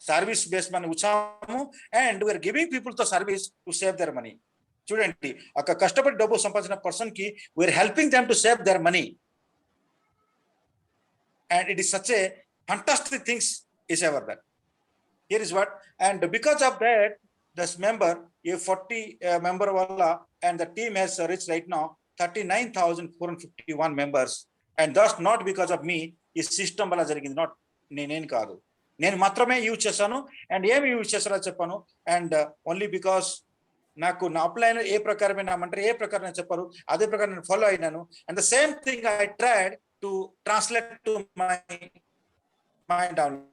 service base మనం వచ్చాము అండ్ వీఆర్ గివింగ్ పీపుల్ తో service to save their money. చూడండి, ఒక కష్టపడి డబ్బు సంపాదించిన పర్సన్ కి we are helping them to save their money. And it is such a fantastic things is ever done. Here is what, and because of that, this member, a 40 member wala, and the team has reached right now 39,451 members, and that's not because of me. Is system wala jarigindi, not nenu kaadu. Nenu matrame use chesanu, and em use chesara cheppanu, and only because నాకు నా upline ఏ ప్రకారమే నా మంటారు ఏ ప్రకారం చెప్పారు అదే ప్రకారం నేను follow అయినాను. And the same thing I tried to translate to my download.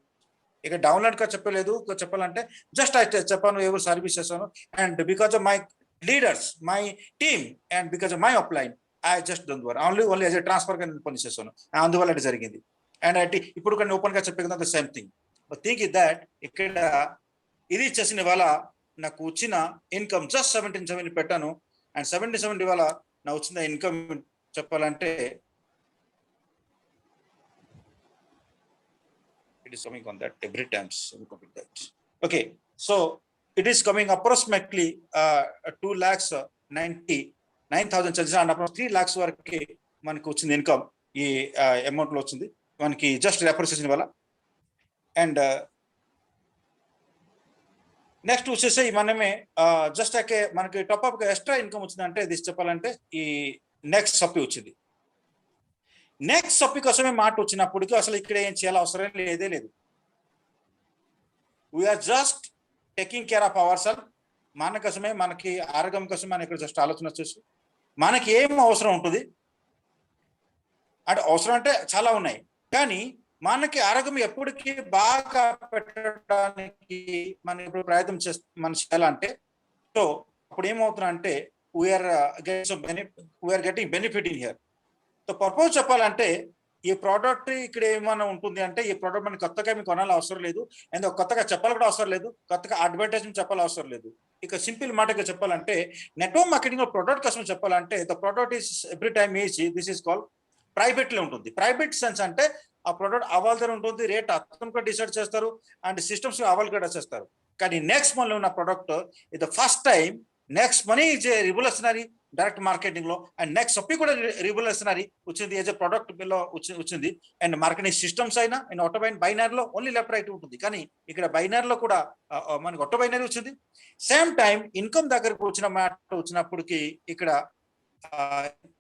ఇక డౌన్లోడ్ గా చెప్పలేదు, చెప్పాలంటే జస్ట్ చెప్పాను ఎవరు సర్వీస్ చేశాను. And because of my leaders, my team, and because of my upline I just don't worry only as a transfer గా నేను పని చేశాను. అందువల్ల అది జరిగింది. అండ్ ఇప్పుడు కానీ ఓపెన్ గా చెప్పే కదా the same thing. Think is that ఇక్కడ ఇది చేసిన వాళ్ళ నాకు వచ్చిన ఇన్కమ్ జస్ట్ 77 పెట్టాను. అండ్ 77 వల్ల నాకు వచ్చిన ఇన్కమ్ చెప్పాలంటే it is coming on that every times that. Okay, so it is coming approximately 2,99,000 charges and approximately 3 lakhs వరకు మనకు వచ్చింది ఇన్కమ్. ఈ అమౌంట్ లో వచ్చింది మనకి జస్ట్ రెఫరెన్స్ వల్ల. అండ్ నెక్స్ట్ వచ్చేసి మనమే జస్ట్ మనకి టాప్ అప్ ఎక్స్ట్రా ఇన్కమ్ వచ్చిందంటే ఇది చెప్పాలంటే ఈ నెక్స్ట్ సప్పి వచ్చింది. నెక్స్ట్ సప్పి కోసమే మాట వచ్చినప్పటికీ అసలు ఇక్కడ ఏం చేయాలి అవసరం లేదే లేదు. We are just taking care of our self. మన కోసమే, మనకి ఆరోగ్యం కోసం మనం ఇక్కడ జస్ట్ ఆలోచన వచ్చేసి మనకి ఏం అవసరం ఉంటుంది అంటే అవసరం అంటే చాలా ఉన్నాయి, కానీ మనకి ఆరోగ్యం ఎప్పటికీ బాగా పెట్టడానికి మనం ఇప్పుడు ప్రయత్నం మనం చేయాలంటే సో అప్పుడు ఏమవుతుందంటే we are getting benefit in here. So purpose చెప్పాలంటే ఈ ప్రోడక్ట్ ఇక్కడ ఏమైనా ఉంటుంది అంటే ఈ ప్రోడక్ట్ మనకి కొత్తగా మీకు కొనాలి అవసరం లేదు, అండ్ కొత్తగా చెప్పాలి కూడా అవసరం లేదు, కొత్తగా అడ్వర్టైజ్మెంట్ చెప్పాలి అవసరం లేదు. ఇక సింపుల్ మాటగా చెప్పాలంటే నెట్వర్క్ మార్కెటింగ్ ప్రోడక్ట్ కోసం చెప్పాలంటే the product is every time is this is called private లో ఉంటుంది. ప్రైవేట్ సెన్స్ అంటే ఆ ప్రొడక్ట్ అవ్వాల్సి ఉంటుంది, రేట్ అతను కూడా డిసైడ్ చేస్తారు అండ్ సిస్టమ్స్ అవ్వాలి కూడా చేస్తారు. కానీ నెక్స్ట్ మంత్ లో ఉన్న ప్రొడక్ట్ ఇది first time next money is a revolutionary direct marketing లో అండ్ నెక్స్ట్ సప్పి కూడా రివల్యూషనరీ వచ్చింది ఏజ్ ఎ ప్రొడక్ట్ లో వచ్చింది. అండ్ మార్కెటింగ్ సిస్టమ్స్ అయినా అండ్ ఆటో బైనరీ లో ఓన్లీ లెఫ్ట్ రైట్ ఉంటుంది, కానీ ఇక్కడ బైనరీ లో కూడా మనకి ఆటో బైనరీ వచ్చింది. సేమ్ టైం ఇన్కమ్ దగ్గరకు వచ్చిన మాట వచ్చినప్పటికి ఇక్కడ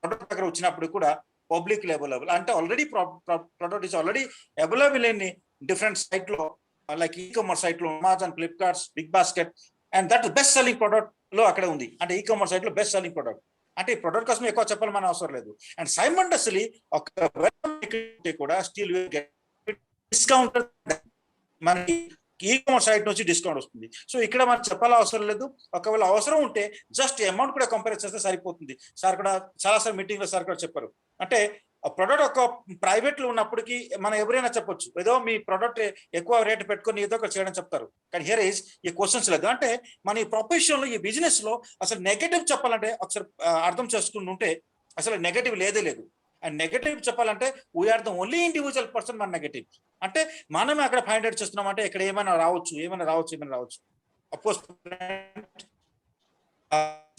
ప్రొడక్ట్ దగ్గర వచ్చినప్పుడు కూడా పబ్లిక్ అవైలబుల్ అంటే already product is already available in different site లో లైక్ ఈ-కామర్స్ సైట్ లో Amazon, Flipkarts, big basket and that best selling product లో అక్కడ ఉంది. అంటే ఈ-కామర్స్ సైట్ లో బెస్ట్ సెల్లింగ్ ప్రొడక్ట్ అంటే ఈ ప్రొడక్ట్ కోసం ఎక్కువ చెప్పాలి మన అవసరం లేదు. అండ్ సైమంటస్లీ కూడా స్టిల్ డిస్కౌంట్ మనకి ఈ-కామర్స్ సైట్ నుంచి డిస్కౌంట్ వస్తుంది. సో ఇక్కడ మనం చెప్పాల అవసరం లేదు. ఒకవేళ అవసరం ఉంటే జస్ట్ అమౌంట్ కూడా కంపేర్ చేస్తే సరిపోతుంది. సార్ కూడా చాలాసార్లు మీటింగ్ లో సార్ కూడా చెప్పారు. అంటే ప్రొడక్ట్ ఒక ప్రైవేట్ లో ఉన్నప్పటికీ మనం ఎవరైనా చెప్పొచ్చు ఏదో మీ ప్రొడక్ట్ ఎక్కువ రేట్ పెట్టుకొని ఏదో ఒకటి చేయడం చెప్తారు. కానీ హియర్ ఈజ్ ఈ క్వశ్చన్స్ లేదు. అంటే మన ఈ ప్రొఫెషన్ లో ఈ బిజినెస్ లో అసలు నెగటివ్ చెప్పాలంటే ఒకసారి అర్థం చేసుకుంటుంటే అసలు నెగటివ్ లేదే లేదు. అండ్ నెగటివ్ చెప్పాలంటే we are the only individual person మన నెగటివ్. అంటే మనమే అక్కడ ఫైండ్ అవుట్ చేస్తున్నాం అంటే ఇక్కడ ఏమైనా రావచ్చు of course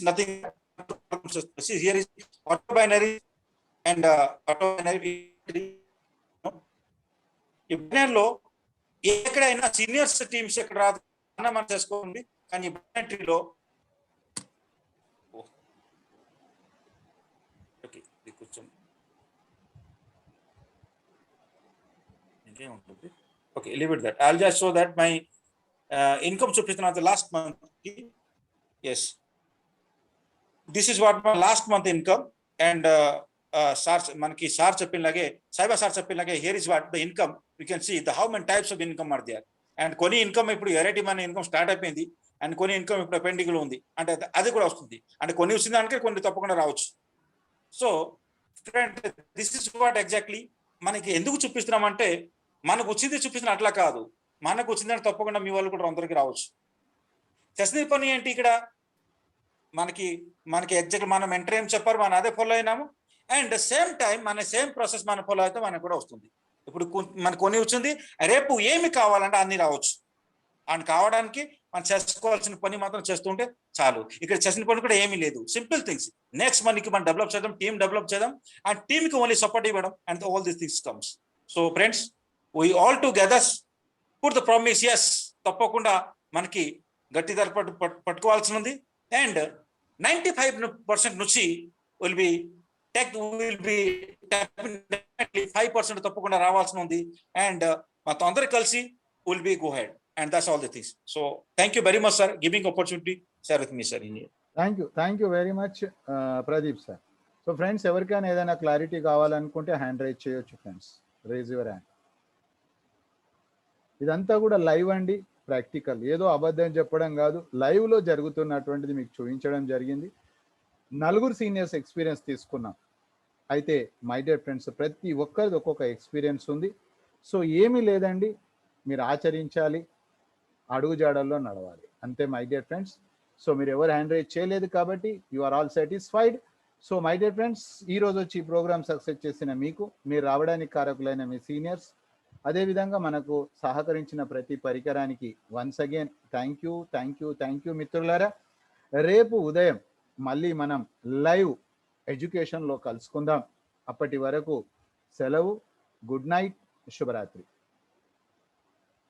nothing here is auto binary and auto binary లో ఎక్కడైనా సీనియర్స్ టీమ్స్ ఎక్కడ రాదు మనం చేసుకోండి. కానీ బైనరీలో కూర్చోండి ఇంకేముంటుంది. Okay, leave it that. I'll just show that my income చూపిస్తున్న last month. Yes, this is what my last month income. And sir మనకి సార్ చెప్పినలాగే సైబా సార్ చెప్పినలాగే here is what the income you can see the how many types of income are there. And కొన్ని income ఇప్పుడు variety మన income start అయిపోయింది and కొన్ని income ఇప్పుడు pending లో ఉంది. అంటే అది కూడా వస్తుంది. అంటే కొన్ని వచ్చింది దానికే కొన్ని తప్పకుండా రావచ్చు. So this is what exactly మనకి ఎందుకు చూపిస్తున్నామంటే మనకు వచ్చింది చూపిస్తున్న అట్లా కాదు, మనకు వచ్చిందని తప్పకుండా మీ వాళ్ళు కూడా అందరికి రావచ్చు. చేసిన పని ఏంటి ఇక్కడ మనకి ఎగ్జాక్ట్ మనం ఎంటర్ ఏం చెప్పారు మనం అదే ఫాలో అయినాము. అండ్ సేమ్ టైం మన సేమ్ ప్రాసెస్ మన ఫాలో అయితే మనకు కూడా వస్తుంది. ఇప్పుడు మనకు కొన్ని వచ్చింది, రేపు ఏమి కావాలంటే అన్ని రావచ్చు. అండ్ కావడానికి మనం చేసుకోవాల్సిన పని మాత్రం చేస్తుంటే చాలు. ఇక్కడ చేసిన పని కూడా ఏమీ లేదు, సింపుల్ థింగ్స్. నెక్స్ట్ మనకి మనం డెవలప్ చేద్దాం, టీమ్ డెవలప్ చేద్దాం అండ్ టీమ్కి ఓన్లీ సపోర్ట్ ఇవ్వడం and all these things comes. So friends, we all together put the promise. Yes, తప్పకుండా మనకి గట్టి ధర పట్టుకోవాల్సి ఉంది. అండ్ 95% నుంచి విల్ బి 5% తప్పకుండా రావాల్సి ఉంది. అండ్ మాతో అందరు కలిసి will be go head and that's all the things. So thank you very much sir giving opportunity sir with me sir. Thank you very much Pradeep sir. So friends, ఎవరికైనా ఏదైనా clarity కావాలనుకుంటే hand raise చేయొచ్చు friends, raise your hand. ఇదంతా కూడా live అండి, practical. ఏదో అబద్ధం చెప్పడం కాదు, లైవ్ లో జరుగుతున్నటువంటిది మీకు చూపించడం జరిగింది. 4 సీనియర్స్ ఎక్స్పీరియన్స్ తీసుకున్నాం. అయితే మై డియర్ ఫ్రెండ్స్, ప్రతి ఒక్కరిది ఒక్కొక్క ఎక్స్పీరియన్స్ ఉంది. సో ఏమీ లేదండి, మీరు ఆచరించాలి, అడుగుజాడల్లో నడవాలి, అంతే మై డియర్ ఫ్రెండ్స్. సో మీరు ఎవరు హ్యాండ్ రైజ్ చేయలేదు కాబట్టి you are all satisfied. So my dear friends, ఈ రోజు వచ్చి ఈ ప్రోగ్రామ్ సక్సెస్ చేసిన మీకు, మీరు రావడానికి కారకులైన మీ సీనియర్స్, అదేవిధంగా మనకు సహకరించిన ప్రతి పరికరానికి వన్స్ అగైన్ థ్యాంక్ యూ మిత్రులారా. రేపు ఉదయం మళ్ళీ మనం లైవ్ ఎడ్యుకేషన్లో కలుసుకుందాం. అప్పటి వరకు సెలవు, గుడ్ నైట్, శుభరాత్రి.